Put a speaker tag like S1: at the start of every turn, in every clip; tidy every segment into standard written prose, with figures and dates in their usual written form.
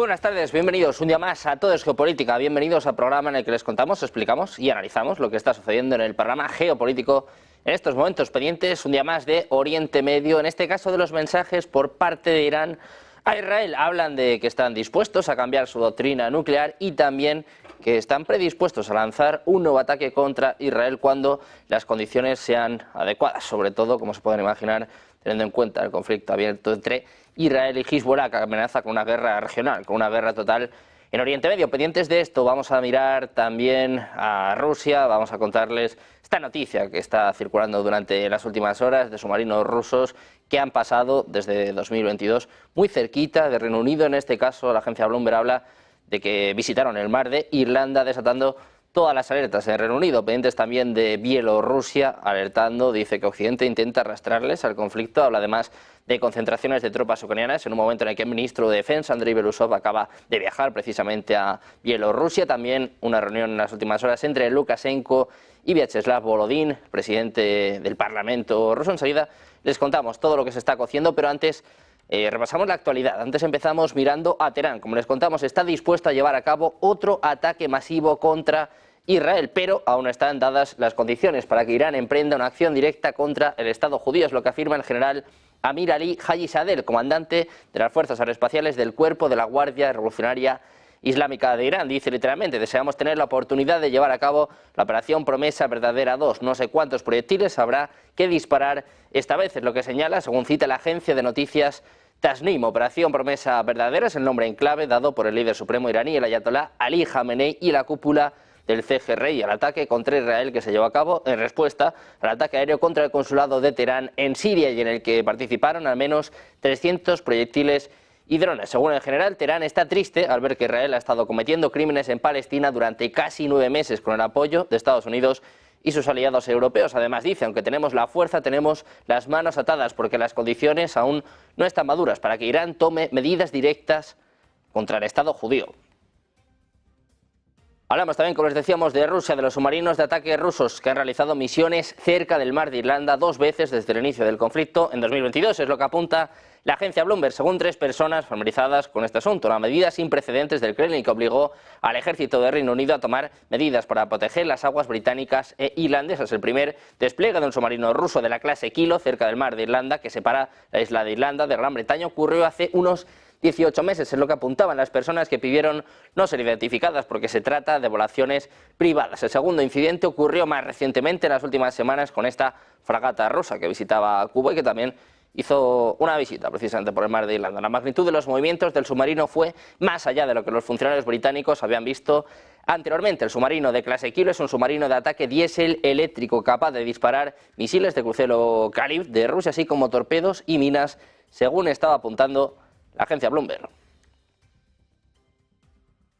S1: Buenas tardes, bienvenidos un día más a Todo es Geopolítica, bienvenidos al programa en el que les contamos, explicamos y analizamos lo que está sucediendo en el panorama geopolítico en estos momentos, pendientes un día más de Oriente Medio, en este caso de los mensajes por parte de Irán a Israel. Hablan de que están dispuestos a cambiar su doctrina nuclear y también que están predispuestos a lanzar un nuevo ataque contra Israel cuando las condiciones sean adecuadas, sobre todo, como se pueden imaginar, teniendo en cuenta el conflicto abierto entre Israel y Hezbollah, que amenaza con una guerra regional, con una guerra total en Oriente Medio. Pendientes de esto, vamos a mirar también a Rusia, vamos a contarles esta noticia que está circulando durante las últimas horas de submarinos rusos que han pasado desde 2022 muy cerquita de Reino Unido. En este caso, la agencia Bloomberg habla de que visitaron el mar de Irlanda, desatando todas las alertas en Reino Unido, pendientes también de Bielorrusia, alertando, dice que Occidente intenta arrastrarles al conflicto, habla además de concentraciones de tropas ucranianas en un momento en el que el ministro de Defensa, Andriy Belousov, acaba de viajar precisamente a Bielorrusia. También una reunión en las últimas horas entre Lukashenko y Vyacheslav Volodin, presidente del Parlamento ruso. Enseguida les contamos todo lo que se está cociendo, pero antes repasamos la actualidad. Antes empezamos mirando a Teherán. Como les contamos, está dispuesto a llevar a cabo otro ataque masivo contra Israel, pero aún no están dadas las condiciones para que Irán emprenda una acción directa contra el Estado judío. Es lo que afirma el general Amir Ali Hajizadeh, comandante de las fuerzas aeroespaciales del Cuerpo de la Guardia Revolucionaria Islámica de Irán. Dice literalmente: deseamos tener la oportunidad de llevar a cabo la operación Promesa Verdadera 2. No sé cuántos proyectiles habrá que disparar esta vez, es lo que señala, según cita la agencia de noticias Tasnim. Operación Promesa Verdadera es el nombre en clave dado por el líder supremo iraní, el ayatolá Ali Jamenei, y la cúpula del CGRI al ataque contra Israel que se llevó a cabo en respuesta al ataque aéreo contra el consulado de Teherán en Siria, y en el que participaron al menos 300 proyectiles y drones. Según el general, Teherán está triste al ver que Israel ha estado cometiendo crímenes en Palestina durante casi 9 meses con el apoyo de Estados Unidos y sus aliados europeos. Además dice: aunque tenemos la fuerza, tenemos las manos atadas porque las condiciones aún no están maduras para que Irán tome medidas directas contra el Estado judío. Hablamos también, como les decíamos, de Rusia, de los submarinos de ataque rusos que han realizado misiones cerca del mar de Irlanda 2 veces desde el inicio del conflicto en 2022. Es lo que apunta la agencia Bloomberg, según 3 personas familiarizadas con este asunto. Una medida sin precedentes del Kremlin que obligó al ejército de Reino Unido a tomar medidas para proteger las aguas británicas e irlandesas. El primer despliegue de un submarino ruso de la clase Kilo cerca del mar de Irlanda, que separa la isla de Irlanda de Gran Bretaña, ocurrió hace unos 18 meses, es lo que apuntaban las personas que pidieron no ser identificadas porque se trata de poblaciones privadas. El segundo incidente ocurrió más recientemente, en las últimas semanas, con esta fragata rusa que visitaba Cuba y que también hizo una visita precisamente por el mar de Irlanda. La magnitud de los movimientos del submarino fue más allá de lo que los funcionarios británicos habían visto anteriormente. El submarino de clase Kilo es un submarino de ataque diésel eléctrico capaz de disparar misiles de crucero Kalib de Rusia, así como torpedos y minas, según estaba apuntando la agencia Bloomberg.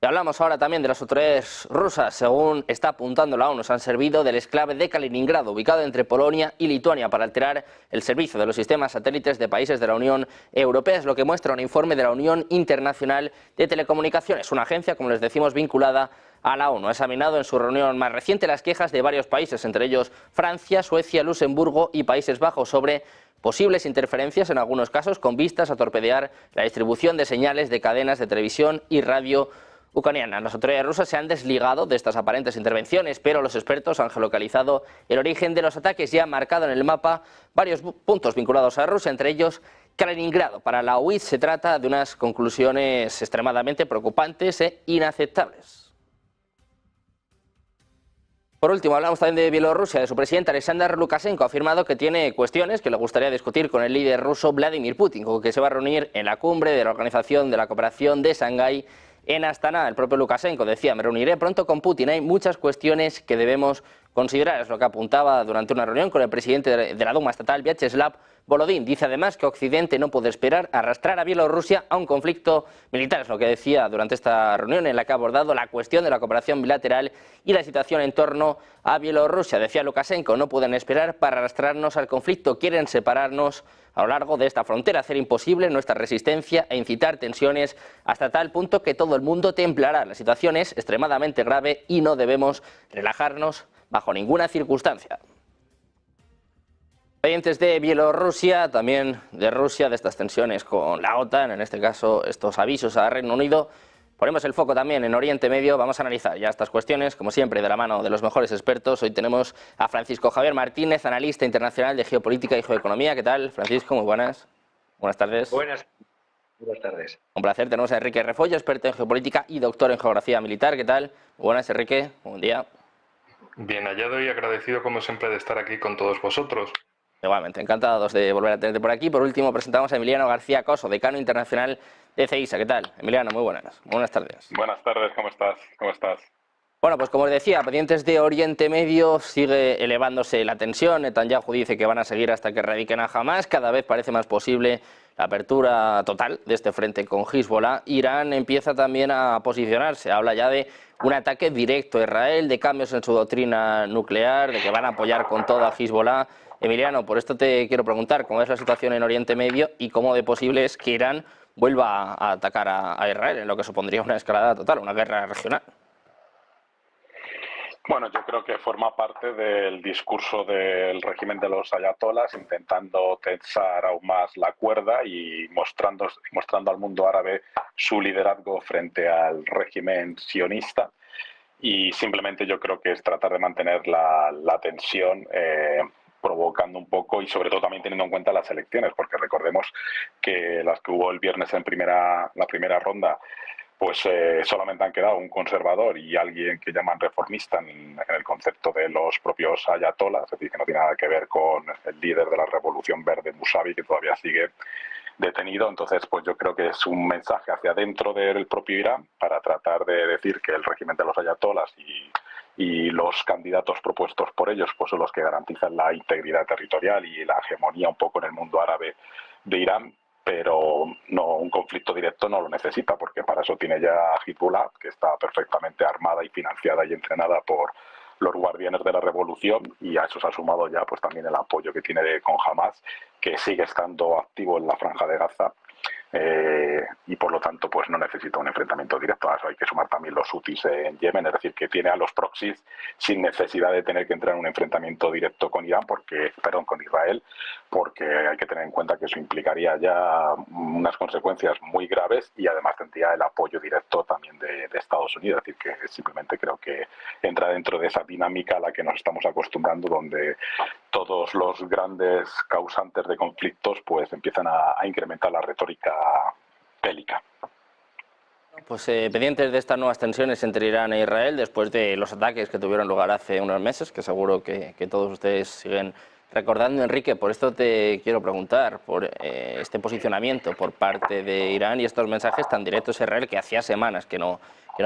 S1: Y hablamos ahora también de las autoridades rusas. Según está apuntando la ONU, se han servido del exclave de Kaliningrado, ubicado entre Polonia y Lituania, para alterar el servicio de los sistemas satélites de países de la Unión Europea. Es lo que muestra un informe de la Unión Internacional de Telecomunicaciones, una agencia, como les decimos, vinculada a la ONU. Ha examinado en su reunión más reciente las quejas de varios países, entre ellos Francia, Suecia, Luxemburgo y Países Bajos, sobre posibles interferencias, en algunos casos con vistas a torpedear la distribución de señales de cadenas de televisión y radio ucraniana. Las autoridades rusas se han desligado de estas aparentes intervenciones, pero los expertos han geolocalizado el origen de los ataques y han marcado en el mapa varios puntos vinculados a Rusia, entre ellos Kaliningrado. Para la OIT se trata de unas conclusiones extremadamente preocupantes e inaceptables. Por último, hablamos también de Bielorrusia, de su presidente Alexander Lukashenko. Ha afirmado que tiene cuestiones que le gustaría discutir con el líder ruso Vladimir Putin, con que se va a reunir en la cumbre de la Organización de la Cooperación de Shanghái en Astana. El propio Lukashenko decía: me reuniré pronto con Putin, hay muchas cuestiones que debemos considerar. Es lo que apuntaba durante una reunión con el presidente de la Duma estatal, Vyacheslav Volodin. Dice además que Occidente no puede esperar a arrastrar a Bielorrusia a un conflicto militar. Es lo que decía durante esta reunión, en la que ha abordado la cuestión de la cooperación bilateral y la situación en torno a Bielorrusia. Decía Lukashenko: no pueden esperar para arrastrarnos al conflicto, quieren separarnos a lo largo de esta frontera, hacer imposible nuestra resistencia e incitar tensiones hasta tal punto que todo el mundo temblará. La situación es extremadamente grave y no debemos relajarnos bajo ninguna circunstancia. Pendientes de Bielorrusia, también de Rusia, de estas tensiones con la OTAN, en este caso estos avisos a Reino Unido. Ponemos el foco también en Oriente Medio. Vamos a analizar ya estas cuestiones, como siempre, de la mano de los mejores expertos. Hoy tenemos a Francisco Javier Martínez, analista internacional de geopolítica y geoeconomía. ¿Qué tal, Francisco? Muy buenas. Buenas tardes.
S2: Buenas tardes.
S1: Un placer. Tenemos a Enrique Refollo, experto en geopolítica y doctor en geografía militar. ¿Qué tal? Muy buenas, Enrique. Buen día.
S3: Bien hallado y agradecido, como siempre, de estar aquí con todos vosotros.
S1: Igualmente, encantados de volver a tenerte por aquí. Por último, presentamos a Emiliano García Coso, decano internacional de CEISA. ¿Qué tal? Emiliano, muy buenas. Buenas tardes.
S3: Buenas tardes, ¿cómo estás? ¿Cómo estás?
S1: Bueno, pues como os decía, pendientes de Oriente Medio, sigue elevándose la tensión. Netanyahu dice que van a seguir hasta que erradiquen a Hamás. Cada vez parece más posible la apertura total de este frente con Hezbollah. Irán empieza también a posicionarse. Habla ya de un ataque directo a Israel, de cambios en su doctrina nuclear, de que van a apoyar con todo a Hezbollah. Emiliano, por esto te quiero preguntar cómo es la situación en Oriente Medio y cómo de posible es que Irán vuelva a atacar a Israel, en lo que supondría una escalada total, una guerra regional.
S4: Bueno, yo creo que forma parte del discurso del régimen de los ayatolás, intentando tensar aún más la cuerda y mostrando al mundo árabe su liderazgo frente al régimen sionista. Y simplemente yo creo que es tratar de mantener la tensión, provocando un poco y sobre todo también teniendo en cuenta las elecciones, porque recordemos que las que hubo el viernes en la primera ronda, pues solamente han quedado un conservador y alguien que llaman reformista en el concepto de los propios ayatolás, es decir, que no tiene nada que ver con el líder de la Revolución Verde, Musavi, que todavía sigue detenido. Entonces, pues yo creo que es un mensaje hacia dentro del propio Irán para tratar de decir que el régimen de los ayatolás y los candidatos propuestos por ellos pues son los que garantizan la integridad territorial y la hegemonía un poco en el mundo árabe de Irán, pero no, un conflicto directo no lo necesita, porque para eso tiene ya Hezbollah, que está perfectamente armada y financiada y entrenada por los guardianes de la revolución, y a eso se ha sumado ya pues también el apoyo que tiene con Hamás, que sigue estando activo en la Franja de Gaza, y por lo tanto pues no necesita un enfrentamiento directo. A eso hay que sumar también los hutis en Yemen, es decir, que tiene a los proxies sin necesidad de tener que entrar en un enfrentamiento directo con con Israel, porque hay que tener en cuenta que eso implicaría ya unas consecuencias muy graves y además tendría el apoyo directo también de Estados Unidos. Es decir, que simplemente creo que entra dentro de esa dinámica a la que nos estamos acostumbrando, donde todos los grandes causantes de conflictos pues empiezan a incrementar la retórica bélica.
S1: Pues pendientes de estas nuevas tensiones entre Irán e Israel, después de los ataques que tuvieron lugar hace unos meses, que seguro que todos ustedes siguen recordando. Enrique, por esto te quiero preguntar, por este posicionamiento por parte de Irán y estos mensajes tan directos a Israel que hacía semanas que no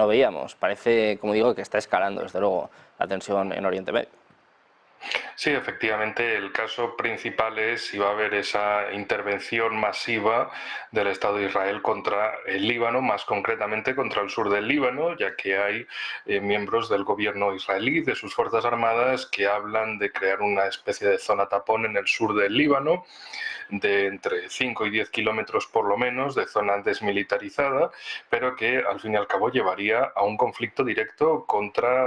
S1: veíamos. Parece, como digo, que está escalando, desde luego, la tensión en Oriente Medio.
S3: Sí, efectivamente, el caso principal es si va a haber esa intervención masiva del Estado de Israel contra el Líbano, más concretamente contra el sur del Líbano, ya que hay miembros del gobierno israelí, de sus fuerzas armadas, que hablan de crear una especie de zona tapón en el sur del Líbano, de entre 5 y 10 kilómetros por lo menos, de zona desmilitarizada, pero que al fin y al cabo llevaría a un conflicto directo contra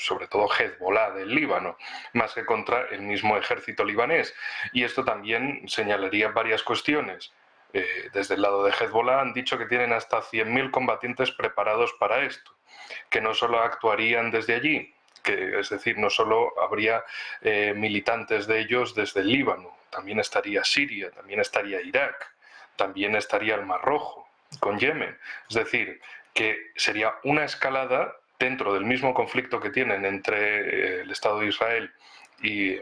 S3: sobre todo Hezbollah del Líbano, más que contra el mismo ejército libanés. Y esto también señalaría varias cuestiones. Desde el lado de Hezbollah han dicho que tienen hasta 100.000 combatientes preparados para esto, que no solo actuarían desde allí, que es decir, no solo habría militantes de ellos desde el Líbano, también estaría Siria, también estaría Irak, también estaría el Mar Rojo, con Yemen. Es decir, que sería una escalada dentro del mismo conflicto que tienen entre el Estado de Israel y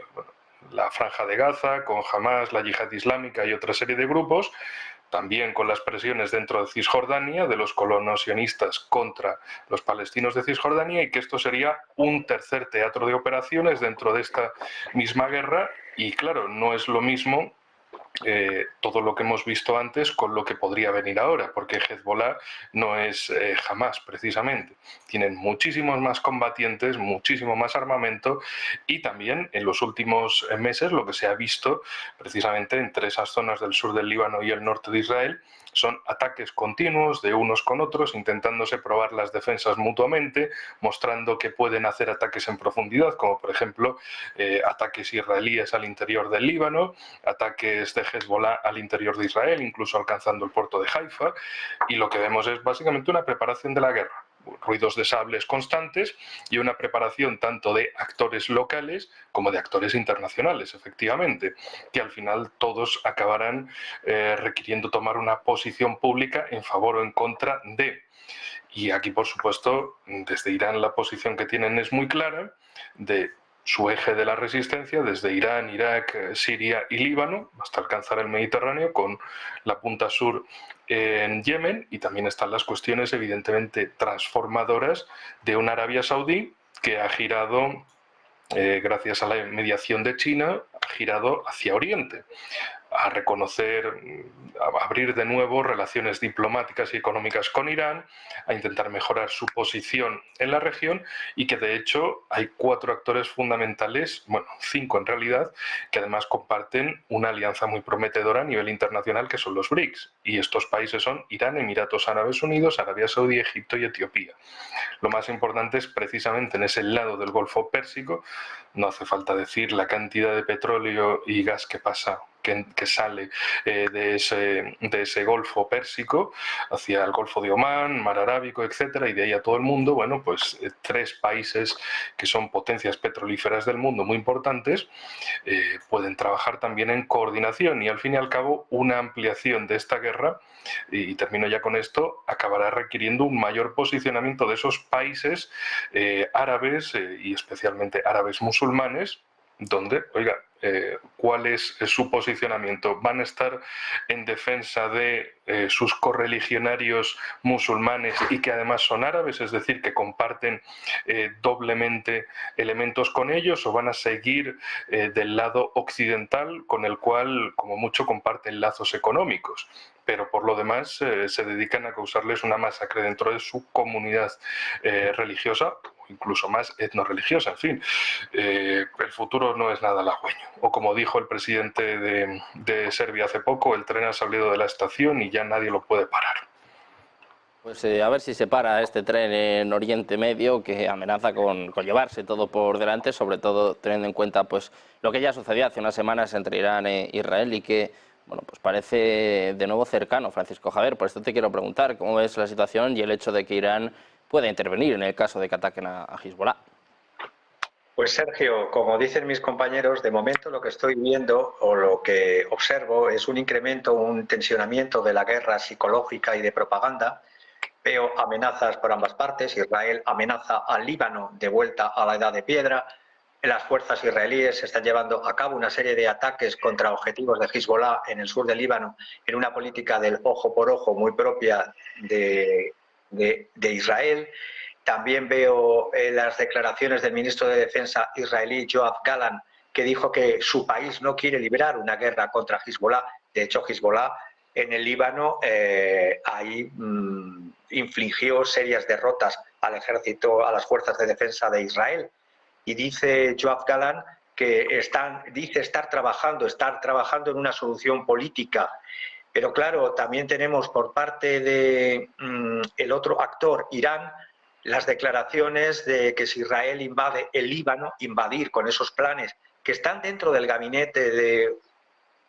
S3: la Franja de Gaza, con Hamás, la Yihad Islámica y otra serie de grupos, también con las presiones dentro de Cisjordania, de los colonos sionistas contra los palestinos de Cisjordania, y que esto sería un tercer teatro de operaciones dentro de esta misma guerra. Y claro, no es lo mismo todo lo que hemos visto antes con lo que podría venir ahora, porque Hezbollah no es Hamás precisamente. Tienen muchísimos más combatientes, muchísimo más armamento y también en los últimos meses lo que se ha visto precisamente entre esas zonas del sur del Líbano y el norte de Israel son ataques continuos de unos con otros, intentándose probar las defensas mutuamente, mostrando que pueden hacer ataques en profundidad, como por ejemplo ataques israelíes al interior del Líbano, ataques de Hezbollah al interior de Israel, incluso alcanzando el puerto de Haifa, y lo que vemos es básicamente una preparación de la guerra. Ruidos de sables constantes y una preparación tanto de actores locales como de actores internacionales, efectivamente, que al final todos acabarán requiriendo tomar una posición pública en favor o en contra de. Y aquí, por supuesto, desde Irán la posición que tienen es muy clara, de su eje de la resistencia desde Irán, Irak, Siria y Líbano hasta alcanzar el Mediterráneo con la punta sur en Yemen, y también están las cuestiones evidentemente transformadoras de una Arabia Saudí que ha girado, gracias a la mediación de China, ha girado hacia Oriente, a reconocer, a abrir de nuevo relaciones diplomáticas y económicas con Irán, a intentar mejorar su posición en la región, y que de hecho hay 4 actores fundamentales, bueno, 5 en realidad, que además comparten una alianza muy prometedora a nivel internacional, que son los BRICS, y estos países son Irán, Emiratos Árabes Unidos, Arabia Saudí, Egipto y Etiopía. Lo más importante es precisamente en ese lado del Golfo Pérsico, no hace falta decir la cantidad de petróleo y gas que pasa, que sale de ese Golfo Pérsico hacia el Golfo de Omán, Mar Arábico, etcétera, y de ahí a todo el mundo. Bueno, pues 3 países que son potencias petrolíferas del mundo muy importantes pueden trabajar también en coordinación, y al fin y al cabo una ampliación de esta guerra, y termino ya con esto, acabará requiriendo un mayor posicionamiento de esos países árabes y especialmente árabes musulmanes, donde, oiga, ¿cuál es su posicionamiento? ¿Van a estar en defensa de sus correligionarios musulmanes y que además son árabes, es decir, que comparten doblemente elementos con ellos, o van a seguir del lado occidental, con el cual como mucho comparten lazos económicos, pero por lo demás se dedican a causarles una masacre dentro de su comunidad religiosa, incluso más etnorreligiosa? En fin, el futuro no es nada halagüeño. O como dijo el presidente de Serbia hace poco, el tren ha salido de la estación y ya nadie lo puede parar.
S1: Pues a ver si se para este tren en Oriente Medio, que amenaza con llevarse todo por delante, sobre todo teniendo en cuenta pues lo que ya sucedió hace unas semanas entre Irán e Israel, y que bueno, pues parece de nuevo cercano. Francisco Javier, por esto te quiero preguntar cómo ves la situación y el hecho de que Irán pueda intervenir en el caso de que ataquen a Hezbollah.
S2: Pues Sergio, como dicen mis compañeros, de momento lo que estoy viendo o lo que observo es un incremento, un tensionamiento de la guerra psicológica y de propaganda. Veo amenazas por ambas partes. Israel amenaza al Líbano de vuelta a la edad de piedra. Las fuerzas israelíes están llevando a cabo una serie de ataques contra objetivos de Hezbollah en el sur del Líbano, en una política del ojo por ojo muy propia de Israel. También veo las declaraciones del ministro de Defensa israelí, Yoav Gallant, que dijo que su país no quiere librar una guerra contra Hezbollah. De hecho, Hezbollah en el Líbano infligió serias derrotas al ejército, a las fuerzas de defensa de Israel. Y dice Yoav Gallant que dice estar trabajando en una solución política. Pero claro, también tenemos por parte de el otro actor, Irán, las declaraciones de que si Israel invade el Líbano, invadir con esos planes que están dentro del gabinete de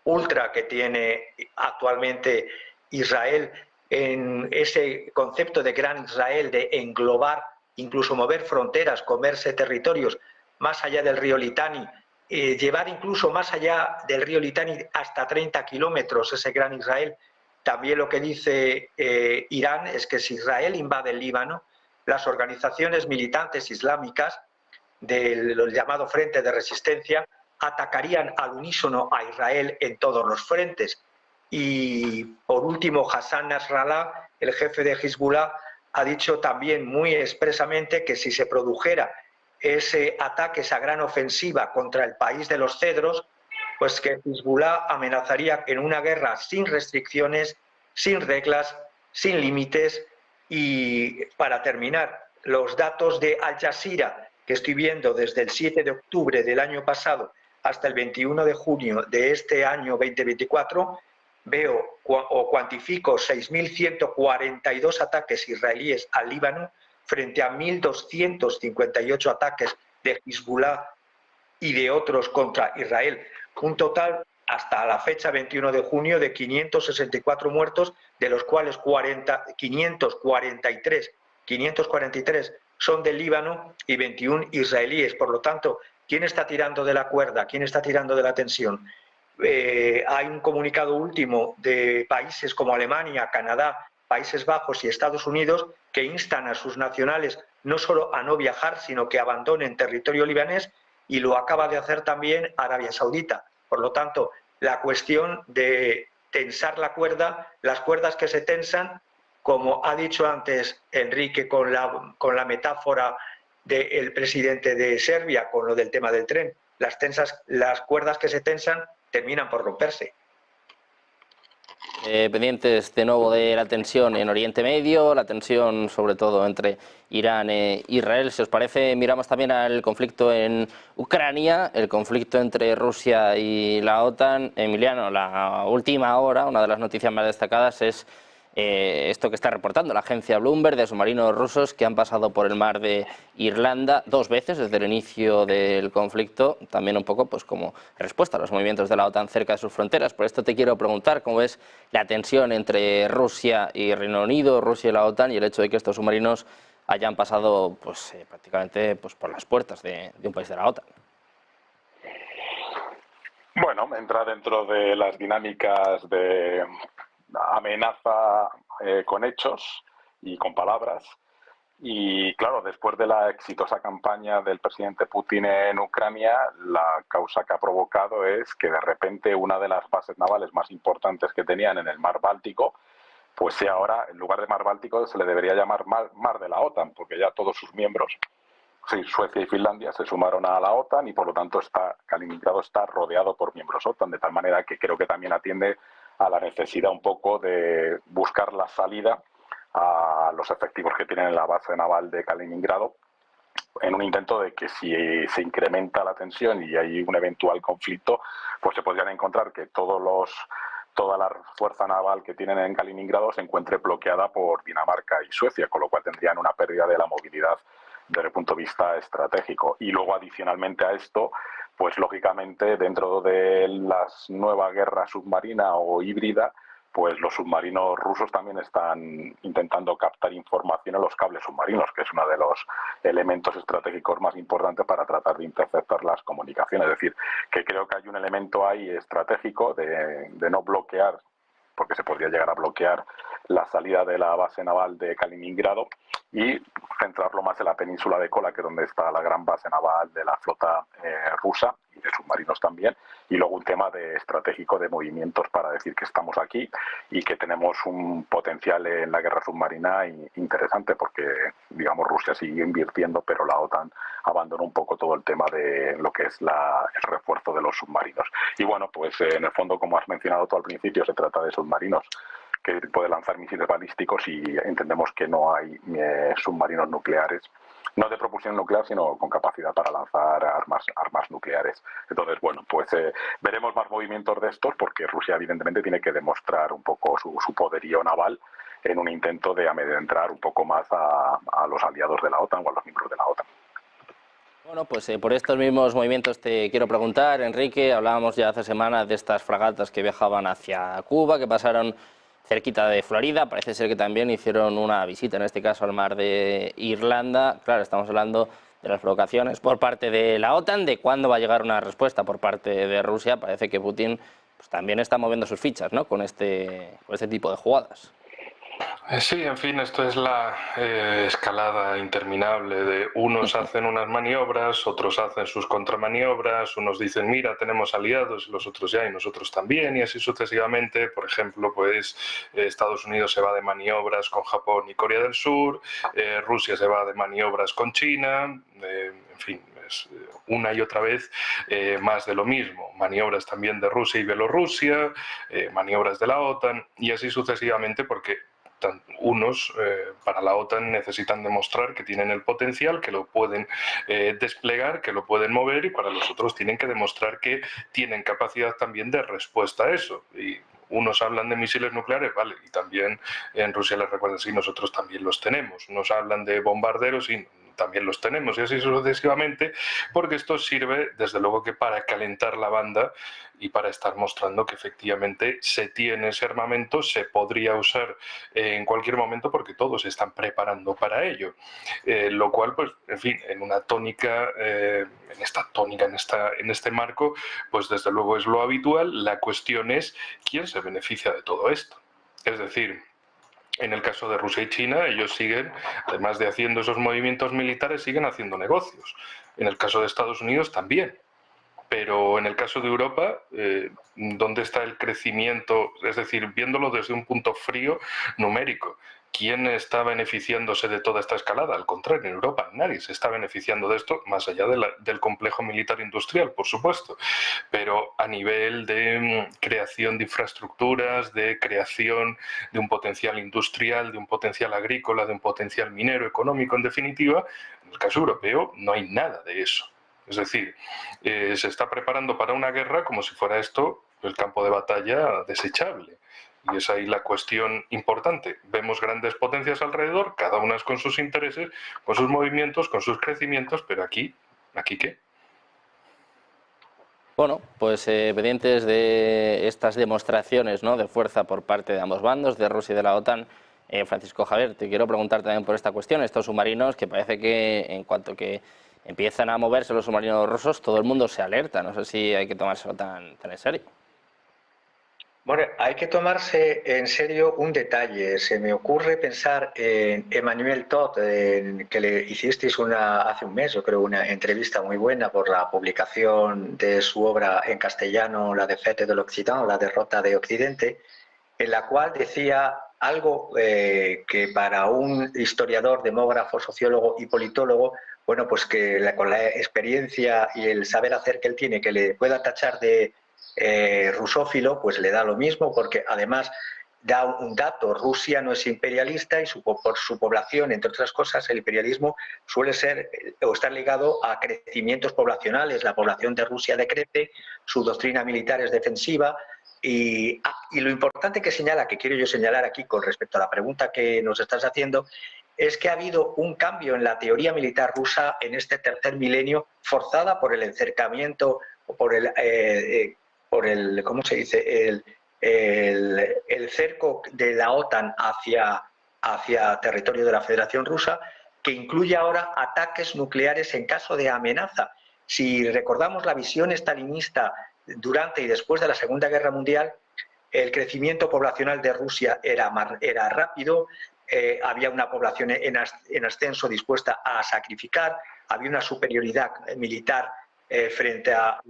S2: ultra que tiene actualmente Israel, en ese concepto de Gran Israel, de englobar, incluso mover fronteras, comerse territorios más allá del río Litani, llevar incluso más allá del río Litani hasta 30 kilómetros ese Gran Israel. También lo que dice Irán es que si Israel invade el Líbano, las organizaciones militantes islámicas del llamado Frente de Resistencia atacarían al unísono a Israel en todos los frentes. Y por último, Hassan Nasrallah, el jefe de Hezbollah, ha dicho también muy expresamente que si se produjera ese ataque, esa gran ofensiva contra el país de los cedros, pues que Hezbollah amenazaría en una guerra sin restricciones, sin reglas, sin límites. Y para terminar, los datos de Al Jazeera que estoy viendo desde el 7 de octubre del año pasado hasta el 21 de junio de este año 2024, veo o cuantifico 6.142 ataques israelíes al Líbano frente a 1.258 ataques de Hezbollah y de otros contra Israel. Un total, hasta la fecha 21 de junio, de 564 muertos, de los cuales 543 son del Líbano y 21 israelíes. Por lo tanto, ¿quién está tirando de la cuerda? ¿Quién está tirando de la tensión? Hay un comunicado último de países como Alemania, Canadá, Países Bajos y Estados Unidos que instan a sus nacionales no solo a no viajar, sino que abandonen territorio libanés, y lo acaba de hacer también Arabia Saudita. Por lo tanto, la cuestión de tensar la cuerda, las cuerdas que se tensan, como ha dicho antes Enrique con la metáfora del presidente de Serbia, con lo del tema del tren, las cuerdas que se tensan terminan por romperse.
S1: Pendientes de nuevo de la tensión en Oriente Medio, la tensión sobre todo entre Irán e Israel. Si os parece, miramos también al conflicto en Ucrania, el conflicto entre Rusia y la OTAN. Emiliano, la última hora, una de las noticias más destacadas es esto que está reportando la agencia Bloomberg de submarinos rusos que han pasado por el mar de Irlanda 2 veces desde el inicio del conflicto, también un poco pues como respuesta a los movimientos de la OTAN cerca de sus fronteras. Por esto te quiero preguntar cómo ves la tensión entre Rusia y Reino Unido, Rusia y la OTAN, y el hecho de que estos submarinos hayan pasado pues, prácticamente pues, por las puertas de un país de la OTAN.
S4: Bueno, entra dentro de las dinámicas de amenaza con hechos y con palabras. Y claro, después de la exitosa campaña del presidente Putin en Ucrania, la causa que ha provocado es que de repente una de las bases navales más importantes que tenían en el mar Báltico, pues sea ahora, en lugar de mar Báltico, se le debería llamar mar de la OTAN, porque ya todos sus miembros, sí, Suecia y Finlandia, se sumaron a la OTAN y por lo tanto Kaliningrado está rodeado por miembros OTAN, de tal manera que creo que también atiende a la necesidad un poco de buscar la salida a los efectivos que tienen en la base naval de Kaliningrado, en un intento de que si se incrementa la tensión y hay un eventual conflicto, pues se podrían encontrar que toda la fuerza naval que tienen en Kaliningrado se encuentre bloqueada por Dinamarca y Suecia, con lo cual tendrían una pérdida de la movilidad desde el punto de vista estratégico. Y luego, adicionalmente a esto, pues lógicamente dentro de la nueva guerra submarina o híbrida, pues los submarinos rusos también están intentando captar información en los cables submarinos, que es uno de los elementos estratégicos más importantes para tratar de interceptar las comunicaciones. Es decir, que creo que hay un elemento ahí estratégico de no bloquear, porque se podría llegar a bloquear la salida de la base naval de Kaliningrado, y centrarlo más en la península de Kola, que es donde está la gran base naval de la flota rusa y de submarinos también, y luego un tema estratégico de movimientos para decir que estamos aquí y que tenemos un potencial en la guerra submarina interesante, porque digamos Rusia sigue invirtiendo, pero la OTAN abandonó un poco todo el tema de lo que es el refuerzo de los submarinos. Y bueno, pues en el fondo, como has mencionado tú al principio, se trata de submarinos que puede lanzar misiles balísticos, y entendemos que no hay submarinos nucleares, no de propulsión nuclear, sino con capacidad para lanzar armas nucleares. Entonces, bueno, pues veremos más movimientos de estos, porque Rusia evidentemente tiene que demostrar un poco su poderío naval en un intento de amedrentar un poco más a los aliados de la OTAN o a los miembros de la OTAN.
S1: Bueno, pues por estos mismos movimientos te quiero preguntar, Enrique. Hablábamos ya hace semanas de estas fragatas que viajaban hacia Cuba, que pasaron cerquita de Florida. Parece ser que también hicieron una visita, en este caso al mar de Irlanda. Claro, estamos hablando de las provocaciones por parte de la OTAN, de cuándo va a llegar una respuesta por parte de Rusia. Parece que Putin pues, también está moviendo sus fichas, ¿no?, con este tipo de jugadas.
S3: Sí, en fin, esto es la escalada interminable de unos hacen unas maniobras, otros hacen sus contramaniobras, unos dicen, mira, tenemos aliados, y los otros ya, y nosotros también, y así sucesivamente. Por ejemplo, pues Estados Unidos se va de maniobras con Japón y Corea del Sur, Rusia se va de maniobras con China, en fin, pues una y otra vez más de lo mismo. Maniobras también de Rusia y Bielorrusia, maniobras de la OTAN y así sucesivamente, porque unos para la OTAN necesitan demostrar que tienen el potencial, que lo pueden desplegar, que lo pueden mover, y para los otros tienen que demostrar que tienen capacidad también de respuesta a eso. Y unos hablan de misiles nucleares, vale, y también en Rusia les recuerdan, sí, nosotros también los tenemos. Nos hablan de bombarderos y también los tenemos, y así sucesivamente, porque esto sirve desde luego que para calentar la banda y para estar mostrando que efectivamente se tiene ese armamento, se podría usar en cualquier momento porque todos se están preparando para ello. Lo cual, pues, en fin, en una tónica, en este marco, pues desde luego es lo habitual. La cuestión es quién se beneficia de todo esto. Es decir, en el caso de Rusia y China, ellos siguen, además de haciendo esos movimientos militares, siguen haciendo negocios. En el caso de Estados Unidos también. Pero en el caso de Europa, ¿dónde está el crecimiento? Es decir, viéndolo desde un punto frío numérico. ¿Quién está beneficiándose de toda esta escalada? Al contrario, en Europa nadie se está beneficiando de esto, más allá del complejo militar industrial, por supuesto. Pero a nivel de creación de infraestructuras, de creación de un potencial industrial, de un potencial agrícola, de un potencial minero, económico, en definitiva, en el caso europeo no hay nada de eso. Es decir, se está preparando para una guerra como si fuera esto el campo de batalla desechable. Y es ahí la cuestión importante. Vemos grandes potencias alrededor, cada una con sus intereses, con sus movimientos, con sus crecimientos, pero ¿aquí qué?
S1: Bueno, pues pendientes de estas demostraciones, ¿no?, de fuerza por parte de ambos bandos, de Rusia y de la OTAN. Francisco Javier, te quiero preguntar también por esta cuestión. Estos submarinos, que parece que en cuanto que empiezan a moverse los submarinos rusos, todo el mundo se alerta. No sé si hay que tomárselo tan en serio.
S2: Bueno, hay que tomarse en serio un detalle. Se me ocurre pensar en Emmanuel Todd, que le hicisteis hace un mes, yo creo, una entrevista muy buena por la publicación de su obra en castellano, La défaite de l'Occident, la derrota de Occidente, en la cual decía algo que para un historiador, demógrafo, sociólogo y politólogo, bueno, pues que con la experiencia y el saber hacer que él tiene, que le pueda tachar de rusófilo, pues le da lo mismo, porque además da un dato: Rusia no es imperialista y por su población, entre otras cosas, el imperialismo suele ser o estar ligado a crecimientos poblacionales. La población de Rusia decrece, su doctrina militar es defensiva. Y lo importante que señala, que quiero yo señalar aquí con respecto a la pregunta que nos estás haciendo, es que ha habido un cambio en la teoría militar rusa en este tercer milenio, forzada por el encercamiento, por el ¿cómo se dice?, el cerco de la OTAN hacia territorio de la Federación Rusa, que incluye ahora ataques nucleares en caso de amenaza. Si recordamos la visión stalinista durante y después de la Segunda Guerra Mundial, el crecimiento poblacional de Rusia era rápido, había una población en ascenso dispuesta a sacrificar, había una superioridad militar frente a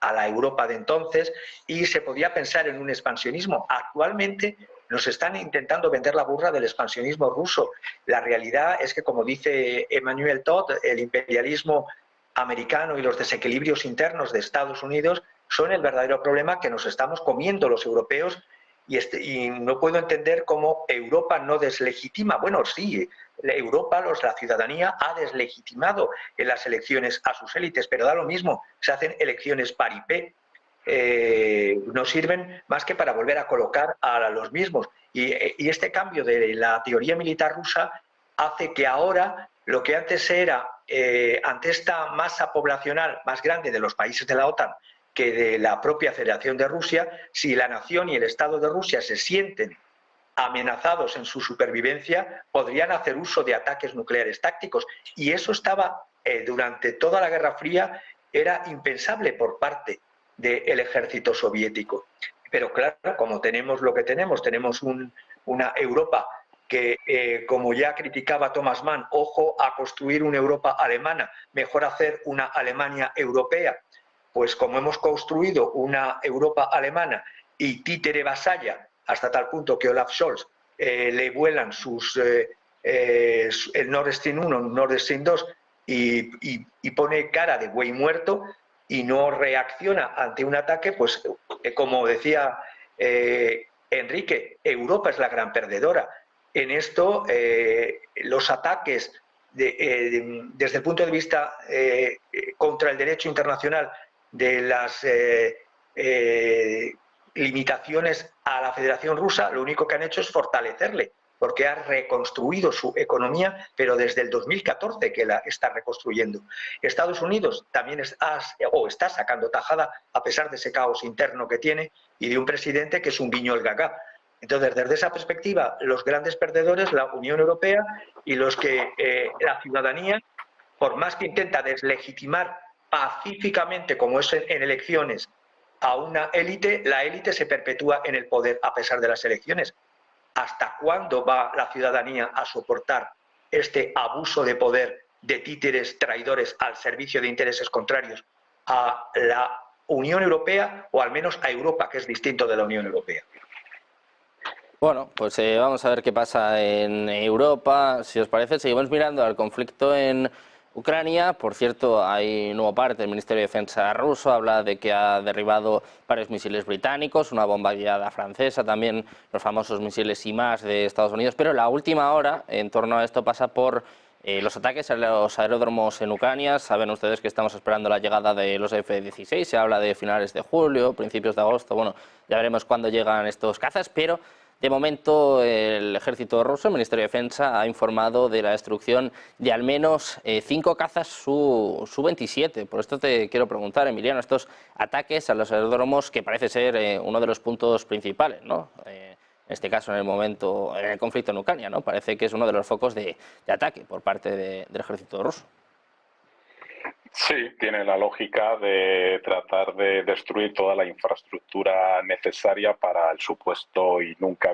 S2: la Europa de entonces, y se podía pensar en un expansionismo. Actualmente nos están intentando vender la burra del expansionismo ruso. La realidad es que, como dice Emmanuel Todd, el imperialismo americano y los desequilibrios internos de Estados Unidos son el verdadero problema que nos estamos comiendo los europeos, y no puedo entender cómo Europa no deslegitima. Bueno, sí, Europa, la ciudadanía ha deslegitimado en las elecciones a sus élites, pero da lo mismo, se hacen elecciones paripé, no sirven más que para volver a colocar a los mismos. Y este cambio de la teoría militar rusa hace que ahora lo que antes era, ante esta masa poblacional más grande de los países de la OTAN que de la propia Federación de Rusia, si la nación y el Estado de Rusia se sienten amenazados en su supervivencia, podrían hacer uso de ataques nucleares tácticos. Y eso estaba, durante toda la Guerra Fría, era impensable por parte del ejército soviético. Pero claro, como tenemos lo que tenemos una Europa que, como ya criticaba Thomas Mann, ojo a construir una Europa alemana, mejor hacer una Alemania europea. Pues como hemos construido una Europa alemana y títere vasalla, hasta tal punto que Olaf Scholz le vuelan el Nord Stream 1, Nord Stream 2, y pone cara de buey muerto y no reacciona ante un ataque, pues como decía Enrique, Europa es la gran perdedora. En esto, los ataques desde el punto de vista contra el derecho internacional de las limitaciones a la Federación Rusa, lo único que han hecho es fortalecerle, porque ha reconstruido su economía, pero desde el 2014 que la está reconstruyendo. Estados Unidos también está sacando tajada, a pesar de ese caos interno que tiene y de un presidente que es un guiñol gaga. Entonces, desde esa perspectiva, los grandes perdedores, la Unión Europea y los que la ciudadanía, por más que intenta deslegitimar pacíficamente, como es en elecciones, a una élite, la élite se perpetúa en el poder a pesar de las elecciones. ¿Hasta cuándo va la ciudadanía a soportar este abuso de poder de títeres traidores al servicio de intereses contrarios a la Unión Europea, o al menos a Europa, que es distinto de la Unión Europea?
S1: Bueno, pues vamos a ver qué pasa en Europa. Si os parece, seguimos mirando al conflicto en Ucrania. Por cierto, hay nuevo parte del Ministerio de Defensa ruso, habla de que ha derribado varios misiles británicos, una bomba guiada francesa, también los famosos misiles HIMARS de Estados Unidos, pero la última hora en torno a esto pasa por los ataques a los aeródromos en Ucrania. Saben ustedes que estamos esperando la llegada de los F-16, se habla de finales de julio, principios de agosto, bueno, ya veremos cuándo llegan estos cazas, pero de momento, el ejército ruso, el Ministerio de Defensa, ha informado de la destrucción de al menos 5 cazas Su-27. Por esto te quiero preguntar, Emiliano, estos ataques a los aeródromos, que parece ser uno de los puntos principales, ¿no? En este caso, en el conflicto en Ucrania, ¿no? Parece que es uno de los focos de ataque por parte del ejército ruso.
S4: Sí, tiene la lógica de tratar de destruir toda la infraestructura necesaria para el supuesto y nunca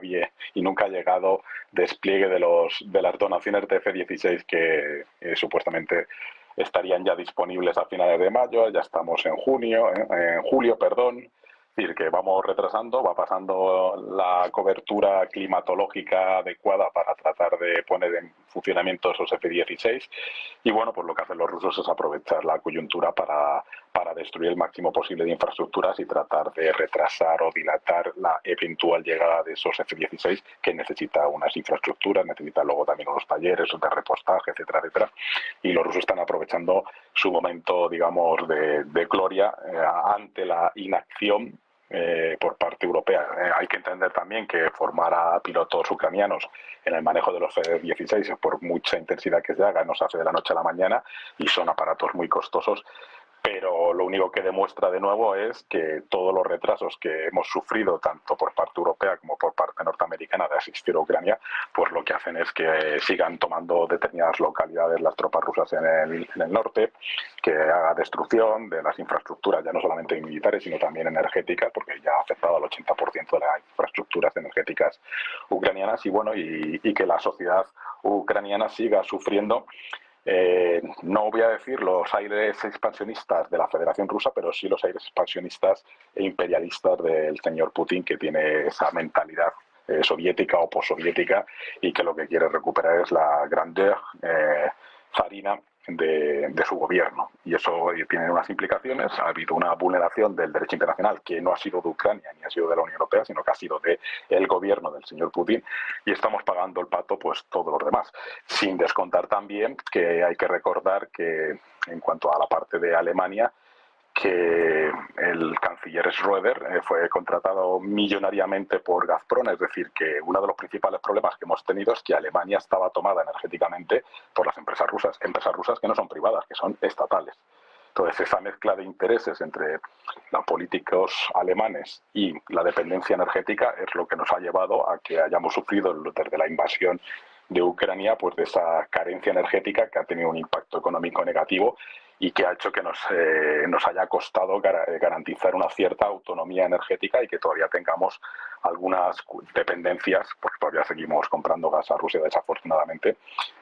S4: llegado despliegue de las donaciones de F-16 que supuestamente estarían ya disponibles a finales de mayo. Ya estamos en julio, perdón. Es decir, que vamos retrasando, va pasando la cobertura climatológica adecuada para tratar de poner en funcionamiento esos F-16. Y bueno, pues lo que hacen los rusos es aprovechar la coyuntura para destruir el máximo posible de infraestructuras y tratar de retrasar o dilatar la eventual llegada de esos F-16, que necesita unas infraestructuras, necesita luego también unos talleres de repostaje, etcétera, etcétera. Y los rusos están aprovechando su momento, digamos, de gloria ante la inacción por parte europea. Hay que entender también que formar a pilotos ucranianos en el manejo de los F-16, por mucha intensidad que se haga, no se hace de la noche a la mañana y son aparatos muy costosos. Pero lo único que demuestra de nuevo es que todos los retrasos que hemos sufrido, tanto por parte europea como por parte norteamericana, de asistir a Ucrania, pues lo que hacen es que sigan tomando determinadas localidades las tropas rusas en el norte, que haga destrucción de las infraestructuras, ya no solamente militares, sino también energéticas, porque ya ha afectado al 80% de las infraestructuras energéticas ucranianas, y bueno, y que la sociedad ucraniana siga sufriendo. No voy a decir los aires expansionistas de la Federación Rusa, pero sí los aires expansionistas e imperialistas del señor Putin, que tiene esa mentalidad soviética o postsoviética y que lo que quiere recuperar es la grandeur zarina de su gobierno. Y eso tiene unas implicaciones. Ha habido una vulneración del derecho internacional que no ha sido de Ucrania ni ha sido de la Unión Europea, sino que ha sido del gobierno del señor Putin, y estamos pagando el pato pues todos los demás. Sin descontar también que hay que recordar que en cuanto a la parte de Alemania, que el canciller Schröder fue contratado millonariamente por Gazprom, es decir, que uno de los principales problemas que hemos tenido es que Alemania estaba tomada energéticamente por las empresas rusas que no son privadas, que son estatales. Entonces, esa mezcla de intereses entre los políticos alemanes y la dependencia energética es lo que nos ha llevado a que hayamos sufrido desde la invasión de Ucrania, pues de esa carencia energética que ha tenido un impacto económico negativo y que ha hecho que nos haya costado garantizar una cierta autonomía energética y que todavía tengamos algunas dependencias, porque todavía seguimos comprando gas a Rusia, desafortunadamente,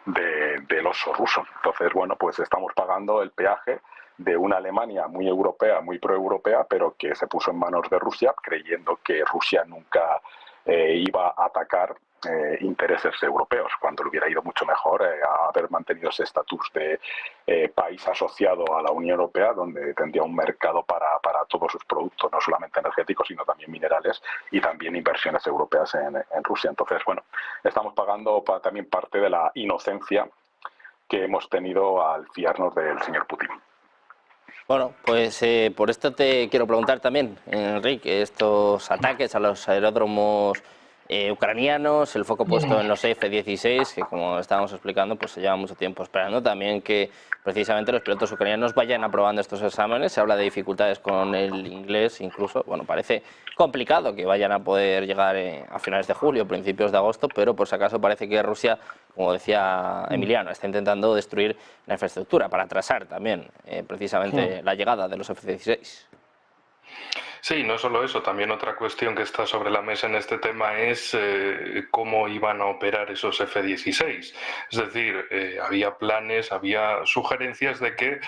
S4: del oso ruso. Entonces, bueno, pues estamos pagando el peaje de una Alemania muy europea, muy proeuropea, pero que se puso en manos de Rusia, creyendo que Rusia nunca iba a atacar intereses europeos, cuando le hubiera ido mucho mejor haber mantenido ese estatus de país asociado a la Unión Europea, donde tendría un mercado para todos sus productos, no solamente energéticos, sino también minerales y también inversiones europeas en Rusia. Entonces, bueno, estamos pagando también parte de la inocencia que hemos tenido al fiarnos del señor Putin.
S1: Bueno, pues por esto te quiero preguntar también, Enrique, estos ataques a los aeródromos ucranianos, el foco puesto en los F-16, que como estábamos explicando, pues se lleva mucho tiempo esperando también que precisamente los pilotos ucranianos vayan aprobando estos exámenes. Se habla de dificultades con el inglés, incluso, bueno, parece complicado que vayan a poder llegar a finales de julio, principios de agosto, pero por si acaso parece que Rusia, como decía Emiliano, está intentando destruir la infraestructura para atrasar también precisamente la llegada de los F-16.
S3: Sí, no solo eso, también otra cuestión que está sobre la mesa en este tema es cómo iban a operar esos F-16. Es decir, había planes, había sugerencias de que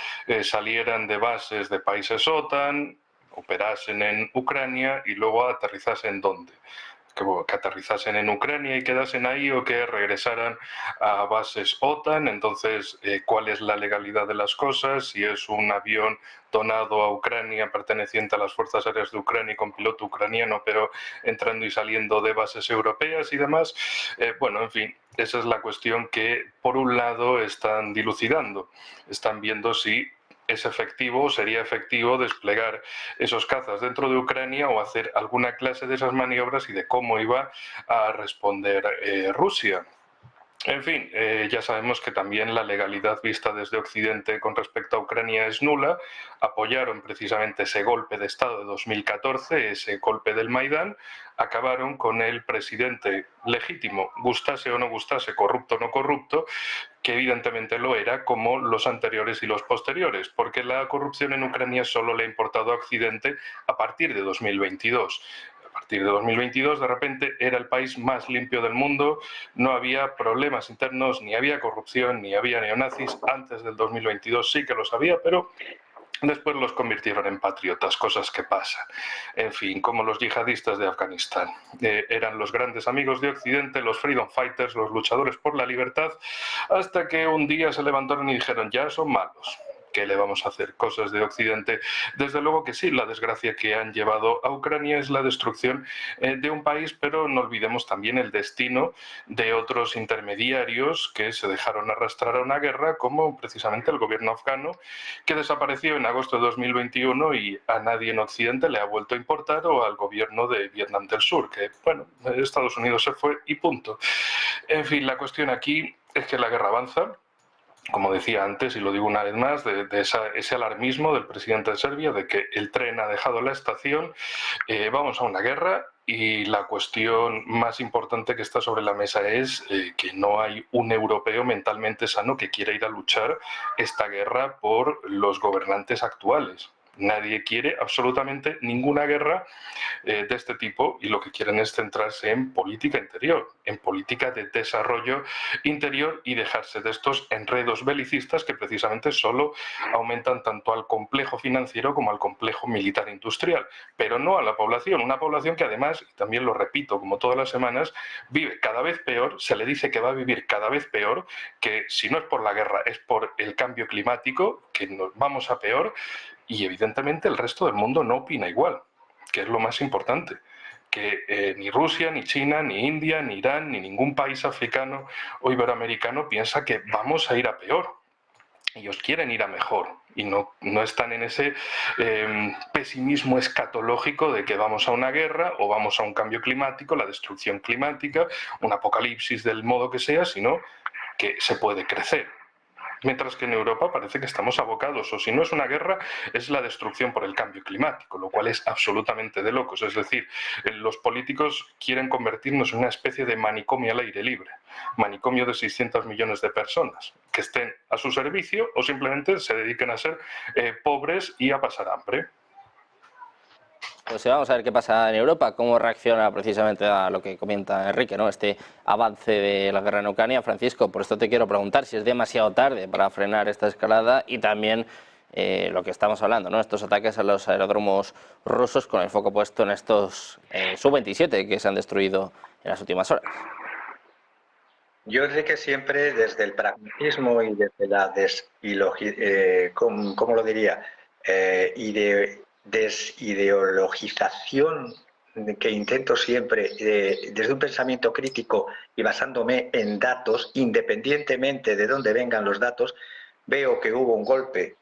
S3: salieran de bases de países OTAN, operasen en Ucrania y luego aterrizasen ¿dónde? Que aterrizasen en Ucrania y quedasen ahí, o que regresaran a bases OTAN. Entonces, ¿cuál es la legalidad de las cosas? Si es un avión donado a Ucrania, perteneciente a las Fuerzas Aéreas de Ucrania y con piloto ucraniano, pero entrando y saliendo de bases europeas y demás. Bueno, en fin, esa es la cuestión que, por un lado, están dilucidando. Están viendo si es efectivo, sería efectivo desplegar esos cazas dentro de Ucrania o hacer alguna clase de esas maniobras, y de cómo iba a responder Rusia. En fin, ya sabemos que también la legalidad vista desde Occidente con respecto a Ucrania es nula. Apoyaron precisamente ese golpe de Estado de 2014, ese golpe del Maidán. Acabaron con el presidente legítimo, gustase o no gustase, corrupto o no corrupto, que evidentemente lo era, como los anteriores y los posteriores, porque la corrupción en Ucrania solo le ha importado a Occidente a partir de 2022. A partir de 2022, de repente, era el país más limpio del mundo, no había problemas internos, ni había corrupción, ni había neonazis. Antes del 2022 sí que los había, pero después los convirtieron en patriotas, cosas que pasan. En fin, como los yihadistas de Afganistán. Eran los grandes amigos de Occidente, los freedom fighters, los luchadores por la libertad, hasta que un día se levantaron y dijeron, ya son malos. ¿Qué le vamos a hacer? Cosas de Occidente. Desde luego que sí, la desgracia que han llevado a Ucrania es la destrucción de un país, pero no olvidemos también el destino de otros intermediarios que se dejaron arrastrar a una guerra, como precisamente el gobierno afgano, que desapareció en agosto de 2021 y a nadie en Occidente le ha vuelto a importar, o al gobierno de Vietnam del Sur, que, bueno, Estados Unidos se fue y punto. En fin, la cuestión aquí es que la guerra avanza. Como decía antes, y lo digo una vez más, de ese alarmismo del presidente de Serbia, de que el tren ha dejado la estación, vamos a una guerra, y la cuestión más importante que está sobre la mesa es que no hay un europeo mentalmente sano que quiera ir a luchar esta guerra por los gobernantes actuales. Nadie quiere absolutamente ninguna guerra de este tipo, y lo que quieren es centrarse en política interior, en política de desarrollo interior, y dejarse de estos enredos belicistas que precisamente solo aumentan tanto al complejo financiero como al complejo militar industrial, pero no a la población. Una población que además, y también lo repito como todas las semanas, vive cada vez peor, se le dice que va a vivir cada vez peor, que si no es por la guerra es por el cambio climático, que nos vamos a peor. Y evidentemente el resto del mundo no opina igual, que es lo más importante, que ni Rusia, ni China, ni India, ni Irán, ni ningún país africano o iberoamericano piensa que vamos a ir a peor. Ellos quieren ir a mejor, y no están en ese pesimismo escatológico de que vamos a una guerra o vamos a un cambio climático, la destrucción climática, un apocalipsis del modo que sea, sino que se puede crecer. Mientras que en Europa parece que estamos abocados, o si no es una guerra, es la destrucción por el cambio climático, lo cual es absolutamente de locos. Es decir, los políticos quieren convertirnos en una especie de manicomio al aire libre, manicomio de 600 millones de personas, que estén a su servicio o simplemente se dediquen a ser pobres y a pasar hambre.
S1: Pues vamos a ver qué pasa en Europa, cómo reacciona precisamente a lo que comenta Enrique, ¿no? Este avance de la guerra en Ucrania. Francisco, por esto te quiero preguntar si es demasiado tarde para frenar esta escalada, y también lo que estamos hablando, ¿no? Estos ataques a los aeródromos rusos, con el foco puesto en estos Su-27 que se han destruido en las últimas horas.
S2: Yo, Enrique, siempre desde el pragmatismo y desde la ¿cómo lo diría? Desideologización que intento siempre, desde un pensamiento crítico y basándome en datos, independientemente de dónde vengan los datos, veo que hubo un golpe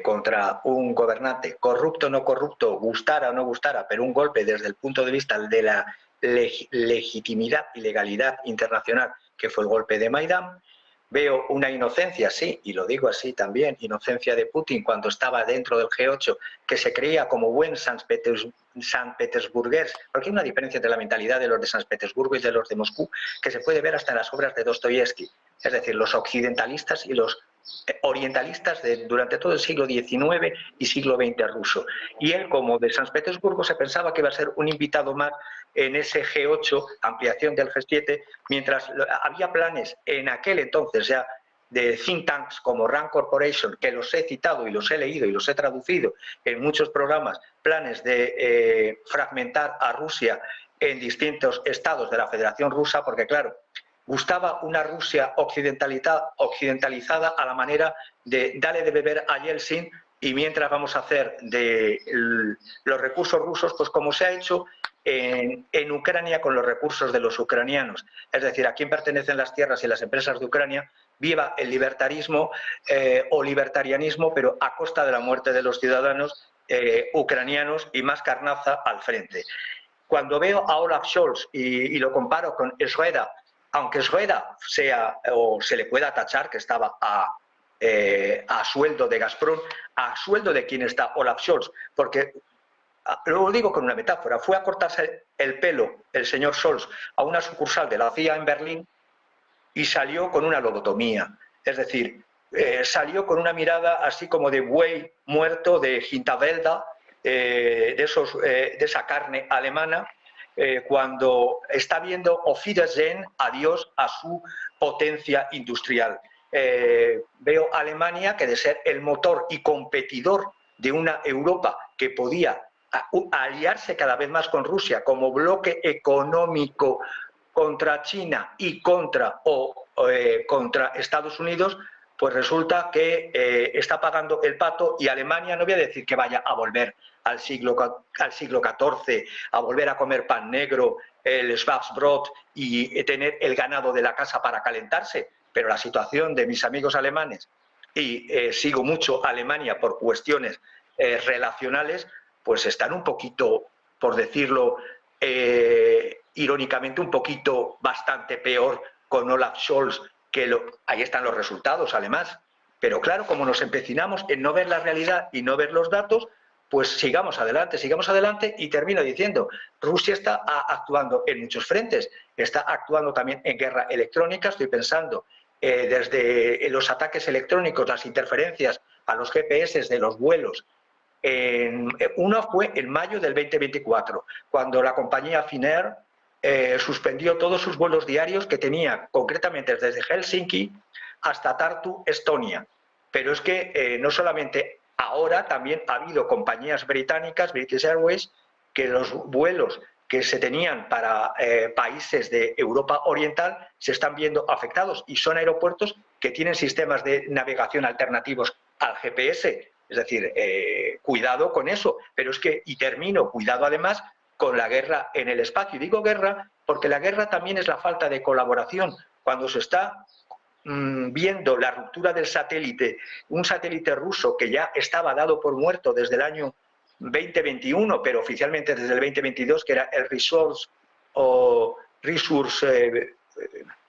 S2: contra un gobernante, corrupto o no corrupto, gustara o no gustara, pero un golpe desde el punto de vista de la legitimidad y legalidad internacional, que fue el golpe de Maidán. Veo una inocencia, sí, y lo digo así también, inocencia de Putin cuando estaba dentro del G8, que se creía como buen San Petersburgués, porque hay una diferencia entre la mentalidad de los de San Petersburgo y de los de Moscú, que se puede ver hasta en las obras de Dostoyevsky, es decir, los occidentalistas y los orientalistas durante todo el siglo XIX y siglo XX ruso. Y él, como de San Petersburgo, se pensaba que iba a ser un invitado más en ese G8, ampliación del G7, mientras había planes en aquel entonces ya de think tanks como Rand Corporation, que los he citado y los he leído y los he traducido en muchos programas, planes de fragmentar a Rusia en distintos estados de la Federación Rusa, porque claro, gustaba una Rusia occidentalizada a la manera de darle de beber a Yeltsin y mientras vamos a hacer de los recursos rusos, pues como se ha hecho en Ucrania con los recursos de los ucranianos. Es decir, a quién pertenecen las tierras y las empresas de Ucrania, viva el libertarismo o libertarianismo, pero a costa de la muerte de los ciudadanos ucranianos y más carnaza al frente. Cuando veo a Olaf Scholz y lo comparo con Schröder, aunque Schröder sea, o se le pueda tachar que estaba a sueldo de Gazprom, a sueldo de quién está Olaf Scholz, porque, lo digo con una metáfora, fue a cortarse el pelo el señor Scholz a una sucursal de la CIA en Berlín y salió con una lobotomía, es decir, salió con una mirada así como de buey muerto, de Hinterwälder, de esa carne alemana, cuando está viendo Auf Wiedersehen, adiós a su potencia industrial. Veo a Alemania que de ser el motor y competidor de una Europa que podía aliarse cada vez más con Rusia como bloque económico contra China y contra Estados Unidos, pues resulta que está pagando el pato y Alemania, no voy a decir que vaya a volver al siglo XIV, a volver a comer pan negro, el Schwarzbrot y tener el ganado de la casa para calentarse, pero la situación de mis amigos alemanes, y sigo mucho a Alemania por cuestiones relacionales, pues están un poquito, por decirlo irónicamente, un poquito bastante peor con Olaf Scholz, ahí están los resultados además. Pero claro, como nos empecinamos en no ver la realidad y no ver los datos, pues sigamos adelante y termino diciendo, Rusia está actuando en muchos frentes, está actuando también en guerra electrónica, estoy pensando desde los ataques electrónicos, las interferencias a los GPS de los vuelos. Uno fue en mayo del 2024, cuando la compañía Finnair suspendió todos sus vuelos diarios que tenía, concretamente desde Helsinki hasta Tartu, Estonia. Pero es que no solamente ahora, también ha habido compañías británicas, British Airways, que los vuelos que se tenían para países de Europa Oriental se están viendo afectados y son aeropuertos que tienen sistemas de navegación alternativos al GPS. Es decir, cuidado con eso. Pero es que, y termino, cuidado además con la guerra en el espacio. Y digo guerra porque la guerra también es la falta de colaboración. Cuando se está viendo la ruptura del satélite, un satélite ruso que ya estaba dado por muerto desde el año 2021, pero oficialmente desde el 2022, que era el Resource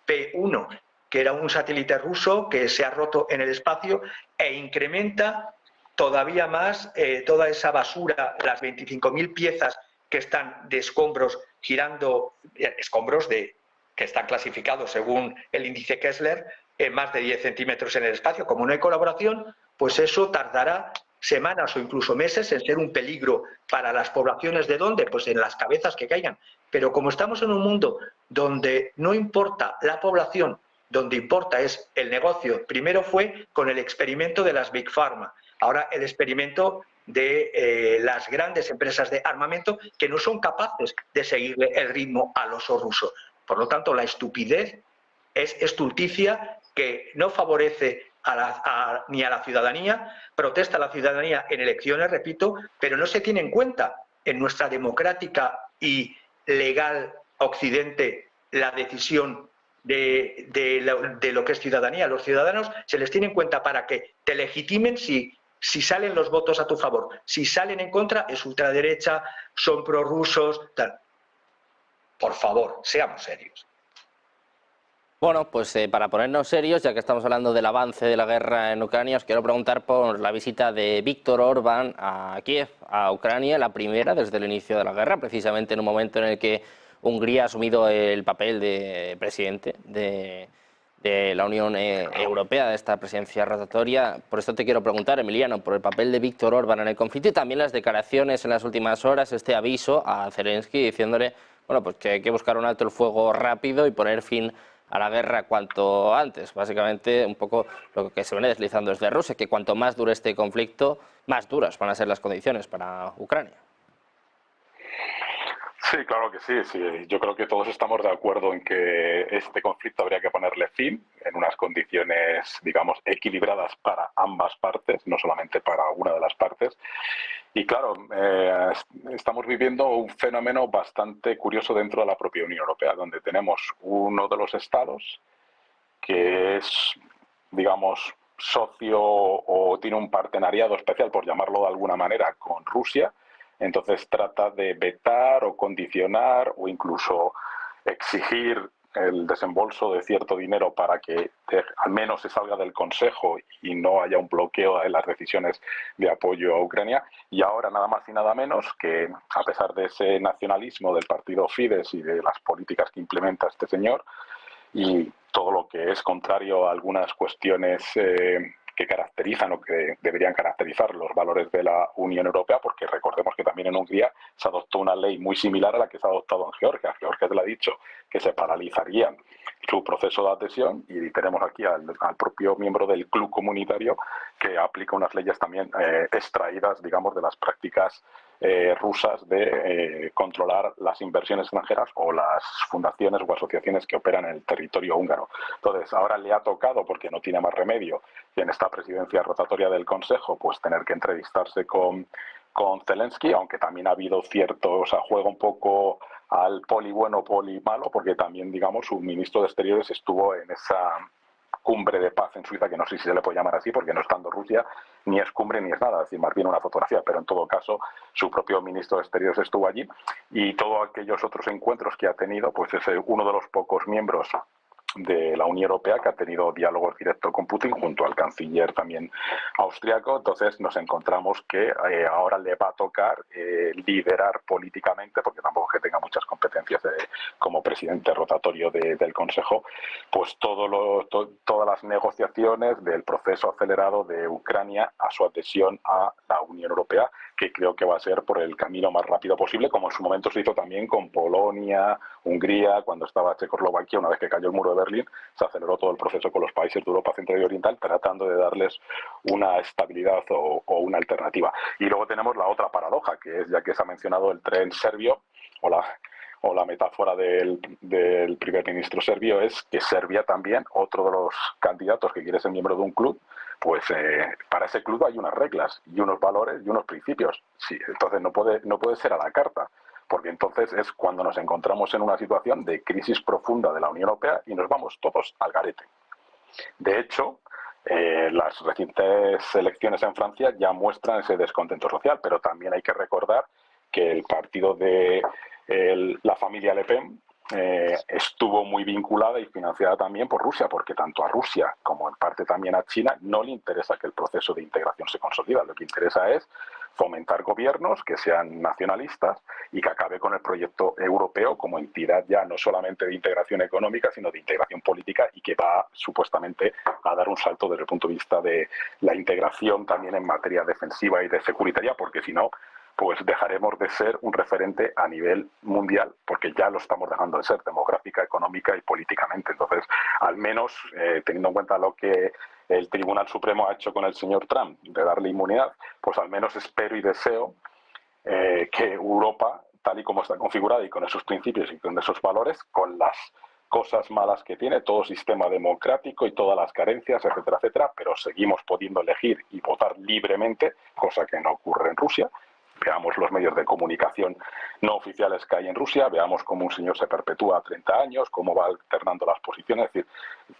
S2: P1, que era un satélite ruso que se ha roto en el espacio e incrementa todavía más toda esa basura, las 25.000 piezas que están de escombros girando, escombros que están clasificados según el índice Kessler, más de 10 centímetros en el espacio. Como no hay colaboración, pues eso tardará semanas o incluso meses en ser un peligro para las poblaciones. ¿De dónde? Pues en las cabezas que caigan. Pero como estamos en un mundo donde no importa la población, donde importa es el negocio, primero fue con el experimento de las Big Pharma, ahora el experimento de las grandes empresas de armamento que no son capaces de seguirle el ritmo al oso ruso. Por lo tanto, la estupidez es estulticia que no favorece ni a la ciudadanía, protesta a la ciudadanía en elecciones, repito, pero no se tiene en cuenta en nuestra democrática y legal Occidente la decisión de lo que es ciudadanía. Los ciudadanos se les tiene en cuenta para que te legitimen si salen los votos a tu favor. Si salen en contra, es ultraderecha, son prorrusos, tal. Por favor, seamos serios.
S1: Bueno, pues para ponernos serios, ya que estamos hablando del avance de la guerra en Ucrania, os quiero preguntar por la visita de Víktor Orbán a Kiev, a Ucrania, la primera desde el inicio de la guerra, precisamente en un momento en el que Hungría ha asumido el papel de presidente de la Unión Europea, de esta presidencia rotatoria. Por esto te quiero preguntar, Emiliano, por el papel de Víktor Orbán en el conflicto y también las declaraciones en las últimas horas, este aviso a Zelensky diciéndole, bueno, pues que hay que buscar un alto el fuego rápido y poner fin a la guerra cuanto antes. Básicamente un poco lo que se viene deslizando desde Rusia, que cuanto más dure este conflicto, más duras van a ser las condiciones para Ucrania.
S4: Sí, claro que sí, sí. Yo creo que todos estamos de acuerdo en que este conflicto habría que ponerle fin en unas condiciones, digamos, equilibradas para ambas partes, no solamente para una de las partes. Y claro, estamos viviendo un fenómeno bastante curioso dentro de la propia Unión Europea, donde tenemos uno de los estados que es, digamos, socio o tiene un partenariado especial, por llamarlo de alguna manera, con Rusia. Entonces trata de vetar o condicionar o incluso exigir el desembolso de cierto dinero para que al menos se salga del Consejo y no haya un bloqueo en las decisiones de apoyo a Ucrania. Y ahora nada más y nada menos que, a pesar de ese nacionalismo del partido Fidesz y de las políticas que implementa este señor y todo lo que es contrario a algunas cuestiones que caracterizan o que deberían caracterizar los valores de la Unión Europea, porque recordemos que también en Hungría se adoptó una ley muy similar a la que se ha adoptado en Georgia. Georgia le ha dicho que se paralizaría su proceso de adhesión y tenemos aquí al propio miembro del club comunitario que aplica unas leyes también extraídas, digamos, de las prácticas rusas de controlar las inversiones extranjeras o las fundaciones o asociaciones que operan en el territorio húngaro. Entonces, ahora le ha tocado, porque no tiene más remedio, y en esta presidencia rotatoria del Consejo, pues tener que entrevistarse con Zelensky, aunque también ha habido cierto, o sea, juega un poco al poli bueno, poli malo, porque también, digamos, su ministro de Exteriores estuvo en esa cumbre de paz en Suiza, que no sé si se le puede llamar así, porque no estando Rusia, ni es cumbre ni es nada, es decir, más bien una fotografía, pero en todo caso su propio ministro de Exteriores estuvo allí y todos aquellos otros encuentros que ha tenido, pues es uno de los pocos miembros de la Unión Europea que ha tenido diálogo directo con Putin junto al canciller también austriaco. Entonces nos encontramos que ahora le va a tocar liderar políticamente, porque tampoco es que tenga muchas competencias como presidente rotatorio del Consejo, pues todas las negociaciones del proceso acelerado de Ucrania a su adhesión a la Unión Europea, que creo que va a ser por el camino más rápido posible, como en su momento se hizo también con Polonia, Hungría, cuando estaba Checoslovaquia, una vez que cayó el muro de Berlín, se aceleró todo el proceso con los países de Europa Central y Oriental, tratando de darles una estabilidad o una alternativa. Y luego tenemos la otra paradoja, que es, ya que se ha mencionado el tren serbio, o la metáfora del primer ministro serbio, es que Serbia también, otro de los candidatos que quiere ser miembro de un club, pues para ese club hay unas reglas y unos valores y unos principios. Sí, entonces no puede ser a la carta, porque entonces es cuando nos encontramos en una situación de crisis profunda de la Unión Europea y nos vamos todos al garete. De hecho, las recientes elecciones en Francia ya muestran ese descontento social, pero también hay que recordar que el partido de la familia Le Pen estuvo muy vinculada y financiada también por Rusia, porque tanto a Rusia como en parte también a China no le interesa que el proceso de integración se consolide. Lo que interesa es fomentar gobiernos que sean nacionalistas y que acabe con el proyecto europeo como entidad ya no solamente de integración económica, sino de integración política, y que va supuestamente a dar un salto desde el punto de vista de la integración también en materia defensiva y de securitaria, porque si no, pues dejaremos de ser un referente a nivel mundial, porque ya lo estamos dejando de ser demográfica, económica y políticamente. Entonces, al menos, teniendo en cuenta lo que el Tribunal Supremo ha hecho con el señor Trump, de darle inmunidad, pues al menos espero y deseo que Europa, tal y como está configurada y con esos principios y con esos valores, con las cosas malas que tiene todo sistema democrático y todas las carencias, etcétera, etcétera, pero seguimos pudiendo elegir y votar libremente, cosa que no ocurre en Rusia. Veamos los medios de comunicación no oficiales que hay en Rusia, veamos cómo un señor se perpetúa a 30 años, cómo va alternando las posiciones. Es decir,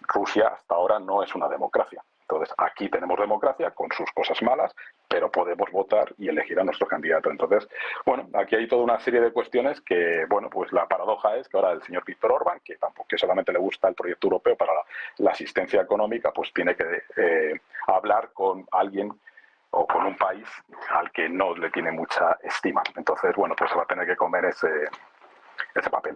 S4: Rusia hasta ahora no es una democracia. Entonces, aquí tenemos democracia con sus cosas malas, pero podemos votar y elegir a nuestro candidato. Entonces, bueno, aquí hay toda una serie de cuestiones que, bueno, pues la paradoja es que ahora el señor Víctor Orbán, que solamente le gusta el proyecto europeo para la asistencia económica, pues tiene que hablar con alguien o con un país al que no le tiene mucha estima. Entonces, bueno, pues se va a tener que comer ese papel.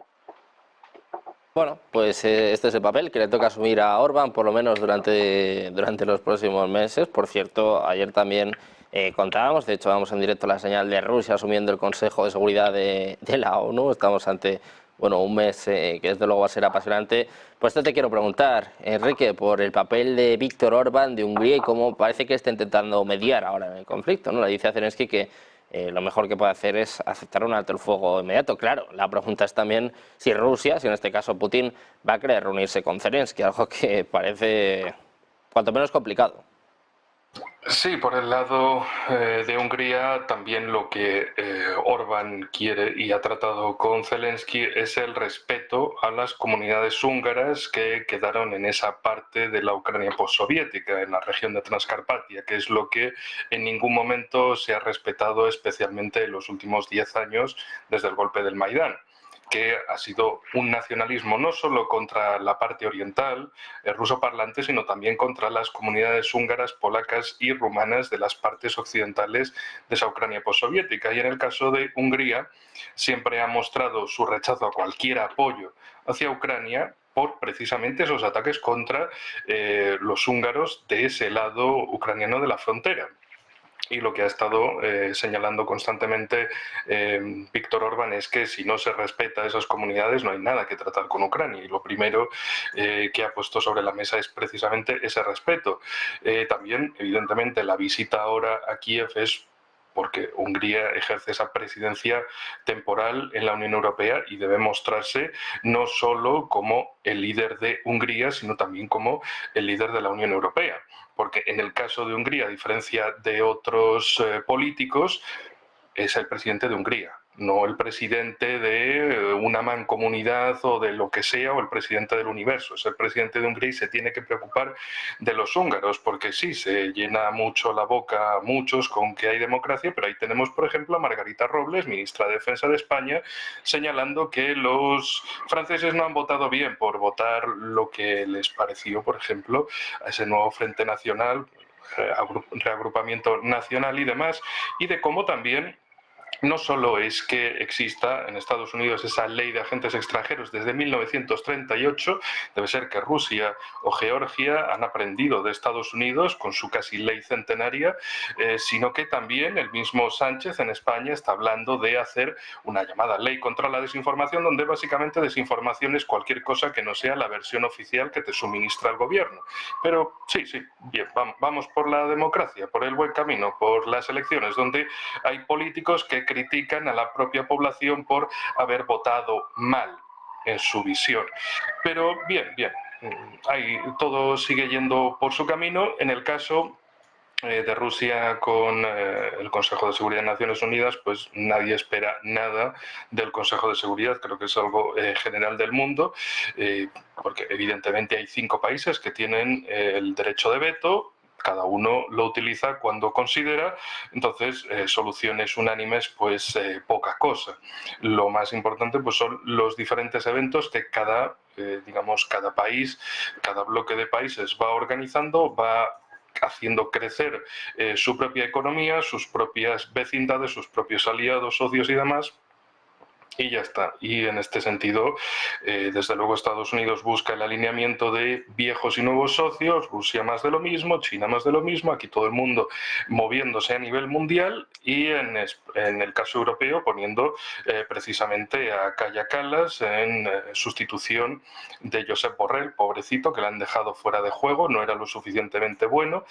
S1: Bueno, pues este es el papel que le toca asumir a Orbán, por lo menos durante los próximos meses. Por cierto, ayer también contábamos, de hecho vamos en directo a la señal de Rusia asumiendo el Consejo de Seguridad de la ONU. Estamos ante un mes que desde luego va a ser apasionante. Pues esto te quiero preguntar, Enrique, por el papel de Víctor Orbán de Hungría y cómo parece que está intentando mediar ahora en el conflicto, ¿no? Le dice a Zelensky que lo mejor que puede hacer es aceptar un alto el fuego inmediato. Claro, la pregunta es también si Rusia, si en este caso Putin, va a querer reunirse con Zelensky, algo que parece cuanto menos complicado.
S3: Sí, por el lado de Hungría también lo que Orbán quiere y ha tratado con Zelensky es el respeto a las comunidades húngaras que quedaron en esa parte de la Ucrania postsoviética, en la región de Transcarpatia, que es lo que en ningún momento se ha respetado, especialmente en los últimos 10 años desde el golpe del Maidán, que ha sido un nacionalismo no solo contra la parte oriental ruso parlante, sino también contra las comunidades húngaras, polacas y rumanas de las partes occidentales de esa Ucrania postsoviética. Y en el caso de Hungría, siempre ha mostrado su rechazo a cualquier apoyo hacia Ucrania por precisamente esos ataques contra los húngaros de ese lado ucraniano de la frontera. Y lo que ha estado señalando constantemente Víctor Orbán es que si no se respeta a esas comunidades no hay nada que tratar con Ucrania. Y lo primero que ha puesto sobre la mesa es precisamente ese respeto. También, evidentemente, la visita ahora a Kiev es porque Hungría ejerce esa presidencia temporal en la Unión Europea y debe mostrarse no solo como el líder de Hungría, sino también como el líder de la Unión Europea. Porque en el caso de Hungría, a diferencia de otros políticos, es el presidente de Hungría, no el presidente de una mancomunidad o de lo que sea, o el presidente del universo. Es el presidente de Hungría y se tiene que preocupar de los húngaros, porque sí, se llena mucho la boca a muchos con que hay democracia, pero ahí tenemos, por ejemplo, a Margarita Robles, ministra de Defensa de España, señalando que los franceses no han votado bien por votar lo que les pareció, por ejemplo, a ese nuevo Frente Nacional, reagrupamiento nacional y demás, y de cómo también no solo es que exista en Estados Unidos esa ley de agentes extranjeros desde 1938, debe ser que Rusia o Georgia han aprendido de Estados Unidos con su casi ley centenaria, sino que también el mismo Sánchez en España está hablando de hacer una llamada ley contra la desinformación, donde básicamente desinformación es cualquier cosa que no sea la versión oficial que te suministra el gobierno. Pero sí, bien, vamos por la democracia, por el buen camino, por las elecciones, donde hay políticos que critican a la propia población por haber votado mal en su visión. Pero bien, ahí todo sigue yendo por su camino. En el caso de Rusia con el Consejo de Seguridad de Naciones Unidas, pues nadie espera nada del Consejo de Seguridad, creo que es algo general del mundo, porque evidentemente hay 5 países que tienen el derecho de veto. Cada uno lo utiliza cuando considera, entonces soluciones unánimes pues poca cosa. Lo más importante pues son los diferentes eventos que cada país, cada bloque de países va organizando, va haciendo crecer su propia economía, sus propias vecindades, sus propios aliados, socios y demás. Y ya está. Y en este sentido, desde luego Estados Unidos busca el alineamiento de viejos y nuevos socios, Rusia más de lo mismo, China más de lo mismo, aquí todo el mundo moviéndose a nivel mundial y en el caso europeo poniendo precisamente a Kaja Kallas en sustitución de Josep Borrell, pobrecito, que le han dejado fuera de juego, no era lo suficientemente bueno.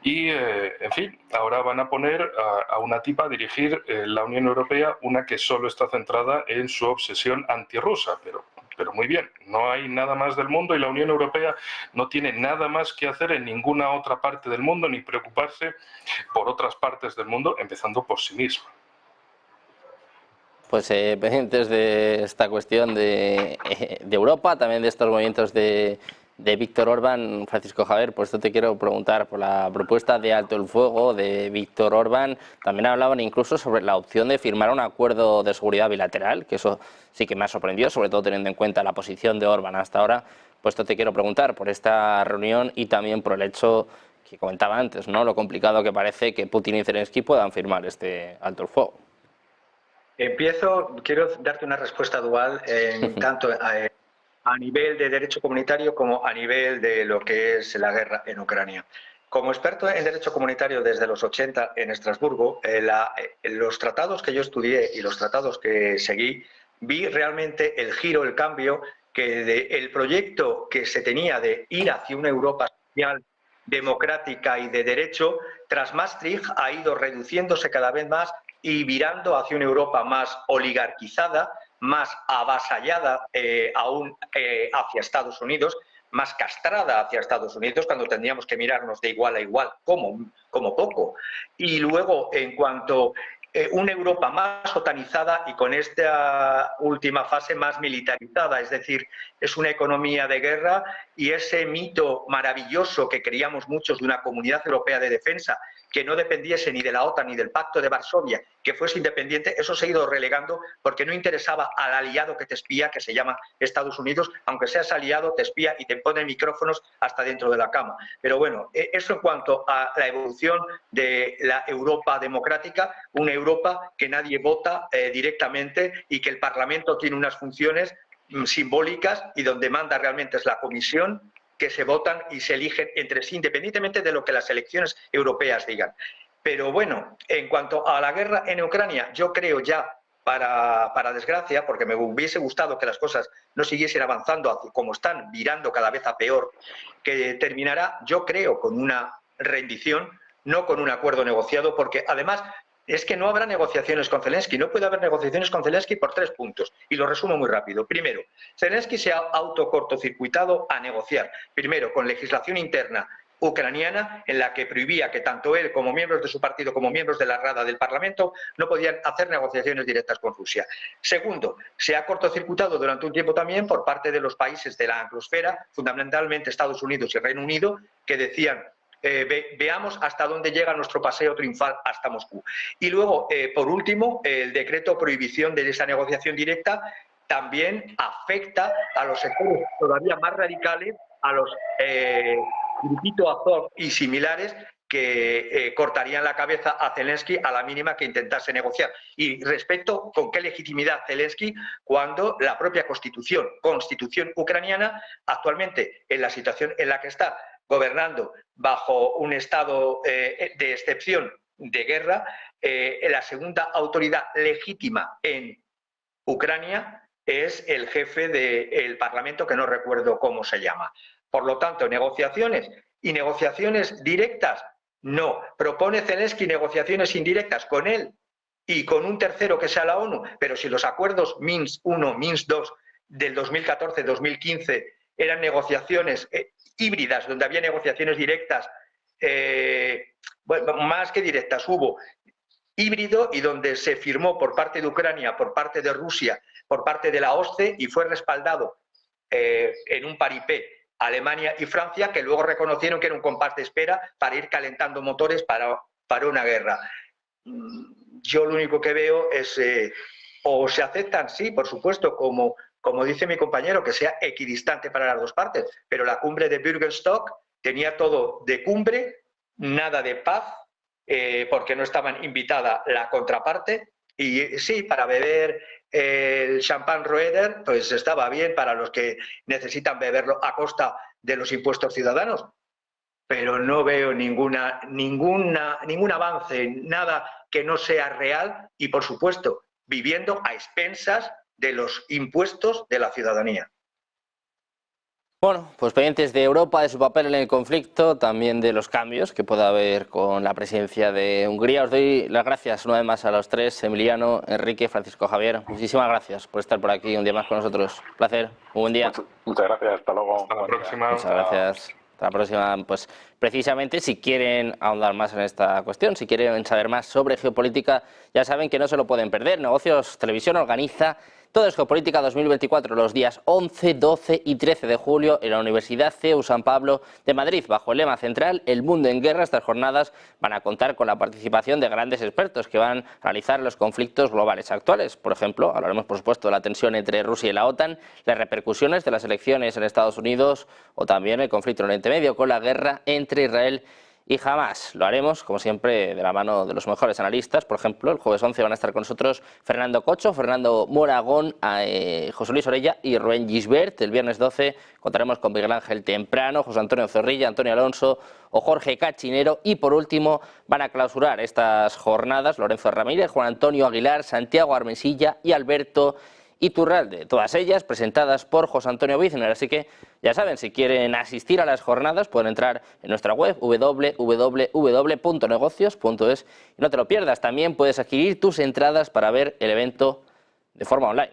S3: Y, en fin, ahora van a poner a una tipa a dirigir la Unión Europea, una que solo está centrada en su obsesión antirrusa, pero Pero muy bien, no hay nada más del mundo y la Unión Europea no tiene nada más que hacer en ninguna otra parte del mundo ni preocuparse por otras partes del mundo, empezando por sí misma.
S1: Pues pendientes de esta cuestión de Europa, también de estos movimientos de Víctor Orbán, Francisco Javier, por esto te quiero preguntar por la propuesta de alto el fuego de Víctor Orbán. También hablaban incluso sobre la opción de firmar un acuerdo de seguridad bilateral, que eso sí que me ha sorprendido, sobre todo teniendo en cuenta la posición de Orbán hasta ahora. Por esto te quiero preguntar por esta reunión y también por el hecho que comentaba antes, ¿no? Lo complicado que parece que Putin y Zelensky puedan firmar este alto el fuego.
S2: Quiero darte una respuesta dual, tanto a nivel de derecho comunitario como a nivel de lo que es la guerra en Ucrania. Como experto en derecho comunitario desde los 80 en Estrasburgo, los tratados que yo estudié y los tratados que seguí, vi realmente el giro, el cambio, que el proyecto que se tenía de ir hacia una Europa social, democrática y de derecho, tras Maastricht ha ido reduciéndose cada vez más y virando hacia una Europa más oligarquizada, más avasallada aún hacia Estados Unidos, más castrada hacia Estados Unidos, cuando tendríamos que mirarnos de igual a igual, como poco. Y luego, en cuanto una Europa más otanizada y con esta última fase más militarizada, es decir, es una economía de guerra y ese mito maravilloso que creíamos muchos de una comunidad europea de defensa que no dependiese ni de la OTAN ni del Pacto de Varsovia, que fuese independiente, eso se ha ido relegando porque no interesaba al aliado que te espía, que se llama Estados Unidos, aunque seas aliado, te espía y te pone micrófonos hasta dentro de la cama. Pero bueno, eso en cuanto a la evolución de la Europa democrática, una Europa que nadie vota directamente y que el Parlamento tiene unas funciones simbólicas y donde manda realmente es la Comisión, que se votan y se eligen entre sí, independientemente de lo que las elecciones europeas digan. Pero bueno, en cuanto a la guerra en Ucrania, yo creo ya, para desgracia, porque me hubiese gustado que las cosas no siguiesen avanzando como están, virando cada vez a peor, que terminará, yo creo, con una rendición, no con un acuerdo negociado, porque además es que no habrá negociaciones con Zelensky, no puede haber negociaciones con Zelensky por 3 puntos, y lo resumo muy rápido. Primero, Zelensky se ha autocortocircuitado a negociar, primero con legislación interna ucraniana, en la que prohibía que tanto él como miembros de su partido como miembros de la Rada del Parlamento no podían hacer negociaciones directas con Rusia. Segundo, se ha cortocircuitado durante un tiempo también por parte de los países de la anglosfera, fundamentalmente Estados Unidos y Reino Unido, que decían veamos hasta dónde llega nuestro paseo triunfal hasta Moscú. Y luego, por último, el decreto prohibición de esa negociación directa también afecta a los sectores todavía más radicales, a los Grupito Azov y similares, que cortarían la cabeza a Zelensky a la mínima que intentase negociar. Y respecto con qué legitimidad Zelensky, cuando la propia constitución ucraniana, actualmente en la situación en la que está, gobernando bajo un estado de excepción de guerra, la segunda autoridad legítima en Ucrania es el jefe del Parlamento, que no recuerdo cómo se llama. Por lo tanto, negociaciones y negociaciones directas, no. Propone Zelensky negociaciones indirectas con él y con un tercero que sea la ONU, pero si los acuerdos Minsk I, Minsk II del 2014-2015 eran negociaciones híbridas, donde había negociaciones directas, bueno, más que directas, hubo híbrido, y donde se firmó por parte de Ucrania, por parte de Rusia, por parte de la OSCE, y fue respaldado en un paripé Alemania y Francia, que luego reconocieron que era un compás de espera para ir calentando motores para una guerra. Yo lo único que veo es, o se aceptan, sí, por supuesto, como dice mi compañero, que sea equidistante para las dos partes, pero la cumbre de Bürgenstock tenía todo de cumbre, nada de paz, porque no estaban invitada la contraparte, y sí, para beber el champán Roeder, pues estaba bien para los que necesitan beberlo a costa de los impuestos ciudadanos, pero no veo ningún avance, nada que no sea real y, por supuesto, viviendo a expensas de los impuestos de la ciudadanía.
S1: Bueno, pues pendientes de Europa, de su papel en el conflicto, también de los cambios que pueda haber con la presidencia de Hungría. Os doy las gracias una vez más a los tres, Emiliano, Enrique, Francisco Javier. Muchísimas gracias por estar por aquí un día más con nosotros. Un placer, un buen día.
S4: Muchas gracias, hasta luego.
S3: Hasta la próxima.
S1: Muchas gracias. Hasta la próxima. Pues precisamente si quieren ahondar más en esta cuestión, si quieren saber más sobre geopolítica, ya saben que no se lo pueden perder. Negocios Televisión organiza Todo es Geopolítica 2024 los días 11, 12 y 13 de julio en la Universidad CEU San Pablo de Madrid, bajo el lema central El mundo en guerra. Estas jornadas van a contar con la participación de grandes expertos que van a analizar los conflictos globales actuales. Por ejemplo, hablaremos por supuesto de la tensión entre Rusia y la OTAN, las repercusiones de las elecciones en Estados Unidos o también el conflicto en Oriente Medio con la guerra entre Israel y Hamas. Lo haremos, como siempre, de la mano de los mejores analistas. Por ejemplo, el jueves 11 van a estar con nosotros Fernando Cocho, Fernando Moragón, José Luis Orella y Rubén Gisbert. El viernes 12 contaremos con Miguel Ángel Temprano, José Antonio Zorrilla, Antonio Alonso o Jorge Cachinero. Y por último van a clausurar estas jornadas Lorenzo Ramírez, Juan Antonio Aguilar, Santiago Armesilla y Alberto Iturralde, todas ellas presentadas por José Antonio Bizner. Así que ya saben, si quieren asistir a las jornadas pueden entrar en nuestra web www.negocios.es y no te lo pierdas. También puedes adquirir tus entradas para ver el evento de forma online.